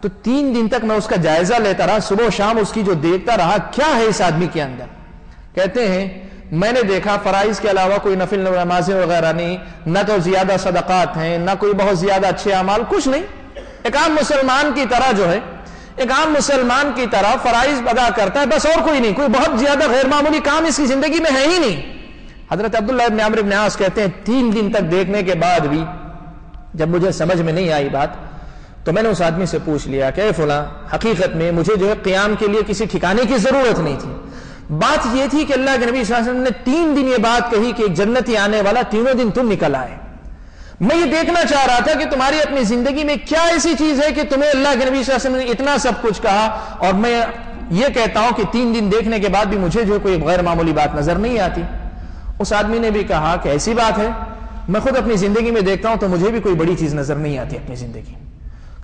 S2: تو 3 دن تک میں اس کا جائزہ لیتا رہا، صبح و شام اس کی جو دیکھتا رہا کیا ہے اس آدمی کے اندر۔ کہتے ہیں میں نے دیکھا فرائض کے علاوہ کوئی نفل نمازیں وغیرہ نہیں، نہ تو زیادہ صدقات ہیں، نہ کوئی بہت زیادہ اچھے اعمال، کچھ نہیں، ایک عام مسلمان کی طرح جو ہے، ایک عام مسلمان کی طرح فرائض ادا کرتا ہے، بس اور کوئی نہیں، کوئی بہت زیادہ غیر معمولی کام اس کی زندگی میں ہے ہی نہیں۔ حضرت عبداللہ ابن عمرو ابن عاص کہتے ہیں 3 دن تک دیکھنے کے بعد بھی جب مجھے سمجھ میں نہیں آئی بات، تو میں نے اس آدمی سے پوچھ لیا کہ اے فلاں، حقیقت میں مجھے جو ہے قیام کے لیے کسی ٹھکانے کی ضرورت نہیں تھی، بات یہ تھی کہ اللہ کے نبی صلی اللہ علیہ وسلم نے 3 دن یہ بات کہی کہ ایک جنتی آنے والا، 3 دن تم نکل آئے۔ میں یہ دیکھنا چاہ رہا تھا کہ تمہاری اپنی زندگی میں کیا ایسی چیز ہے کہ تمہیں اللہ کے نبی صلی اللہ علیہ وسلم نے اتنا سب کچھ کہا، اور میں یہ کہتا ہوں کہ 3 دن دیکھنے کے بعد بھی مجھے جو کوئی غیر معمولی بات نظر نہیں آتی۔ اس آدمی نے بھی کہا کہ ایسی بات ہے، میں خود اپنی زندگی میں دیکھتا ہوں تو مجھے بھی کوئی بڑی چیز نظر نہیں آتی اپنی زندگی میں،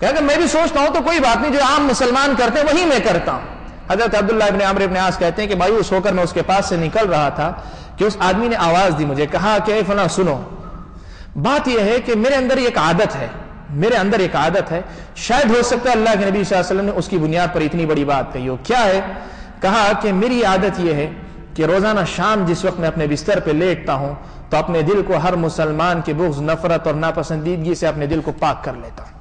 S2: کہا کہ میں بھی سوچتا ہوں تو کوئی بات نہیں، جو عام مسلمان کرتے ہیں وہی میں کرتا ہوں۔ حضرت عبداللہ ابن عمرو ابن عاص کہتے ہیں کہ مایوس ہو کر میں اس کے پاس سے نکل رہا تھا کہ اس آدمی نے آواز دی مجھے، کہا کہ اے فلاں سنو، بات یہ ہے کہ میرے اندر ایک عادت ہے، شاید ہو سکتا ہے اللہ کے نبی صلی اللہ علیہ وسلم نے اس کی بنیاد پر اتنی بڑی بات کہی ہو۔ کیا ہے؟ کہا کہ میری عادت یہ ہے کہ روزانہ شام جس وقت میں اپنے بستر پہ لیٹتا ہوں تو اپنے دل کو ہر مسلمان کے بغض، نفرت اور ناپسندیدگی سے اپنے دل کو پاک کر لیتا ہوں۔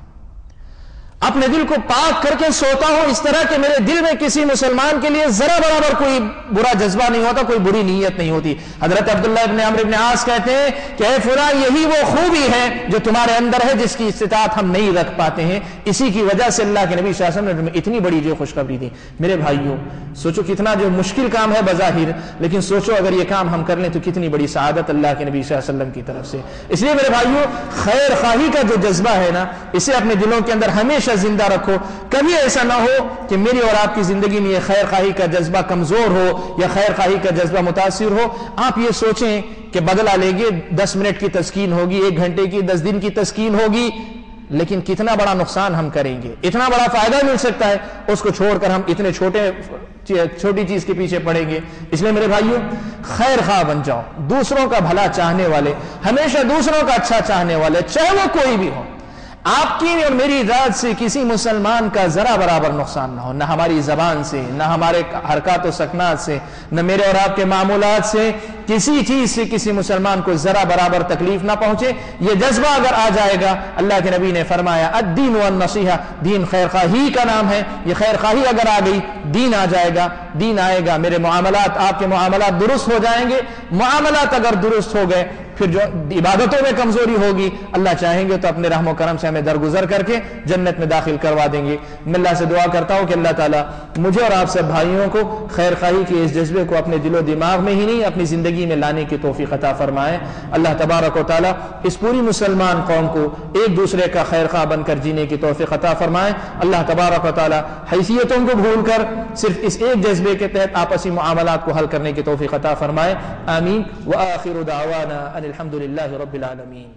S2: اپنے دل کو پاک کر کے سوتا ہوں اس طرح کہ میرے دل میں کسی مسلمان کے لیے ذرا برابر کوئی برا جذبہ نہیں ہوتا، کوئی بری نیت نہیں ہوتی۔ حضرت عبداللہ ابن عمرو ابن عاص کہتے ہیں کہ اے فلاں، یہی وہ خوبی ہے جو تمہارے اندر ہے جس کی استطاعت ہم نہیں رکھ پاتے ہیں، اسی کی وجہ سے اللہ کے نبی صلی اللہ علیہ وسلم نے اتنی بڑی جو خوشخبری دی۔ میرے بھائیوں، سوچو کتنا جو مشکل کام ہے بظاہر، لیکن سوچو اگر یہ کام ہم کر لیں تو کتنی بڑی سعادت اللہ کے نبی صلی اللہ علیہ وسلم کی طرف سے۔ اس لیے میرے بھائیوں، خیر خواہی کا جو جذبہ ہے نا، اسے اپنے دلوں کے اندر ہمیشہ زندہ رکھو۔ کبھی ایسا نہ ہو کہ میری اور آپ کی زندگی میں یہ خیر خواہی کا جذبہ کمزور ہو یا خیر خواہی کا جذبہ متاثر ہو۔ آپ یہ سوچیں کہ بدلہ لیں گے، 10 منٹ کی تسکین ہوگی، 1 گھنٹے کی، 10 دن کی تسکین ہوگی، لیکن کتنا بڑا نقصان ہم کریں گے، اتنا بڑا فائدہ مل سکتا ہے، اس کو چھوڑ کر ہم اتنے چھوٹی چیز کے پیچھے پڑیں گے۔ اس لیے میرے بھائیوں، خیر خواہ بن جاؤ، دوسروں کا بھلا چاہنے والے، ہمیشہ دوسروں کا اچھا چاہنے والے، چاہے وہ کوئی بھی ہو۔ آپ کی اور میری ذات سے کسی مسلمان کا ذرا برابر نقصان نہ ہو، نہ ہماری زبان سے، نہ ہمارے حرکات و سکنات سے، نہ میرے اور آپ کے معمولات سے کسی چیز سے کسی مسلمان کو ذرا برابر تکلیف نہ پہنچے۔ یہ جذبہ اگر آ جائے گا، اللہ کے نبی نے فرمایا الدین والنصیحہ، دین خیر خواہی کا نام ہے، یہ خیر خواہی اگر آ گئی، دین آ جائے گا، دین آئے گا، میرے معاملات، آپ کے معاملات درست ہو جائیں گے۔ معاملات اگر درست ہو گئے، پھر جو عبادتوں میں کمزوری ہوگی، اللہ چاہیں گے تو اپنے رحم و کرم سے ہمیں درگزر کر کے جنت میں داخل کروا دیں گے۔ میں اللہ سے دعا کرتا ہوں کہ اللہ تعالیٰ مجھے اور آپ سب بھائیوں کو خیر خواہی کے اس جذبے کو اپنے دل و دماغ میں ہی نہیں، اپنی زندگی میں لانے کی توفیق عطا فرمائے۔ اللہ تبارک و تعالیٰ اس پوری مسلمان قوم کو ایک دوسرے کا خیر خواہ بن کر جینے کی توفیق عطا فرمائے۔ اللہ تبارک و تعالیٰ حیثیتوں کو بھول کر صرف اس ایک جذبے کے تحت آپسی معاملات کو حل کرنے کی توفیق عطا فرمائے۔ آمین۔ وآخر دعوانا ان الحمد للہ رب العالمین۔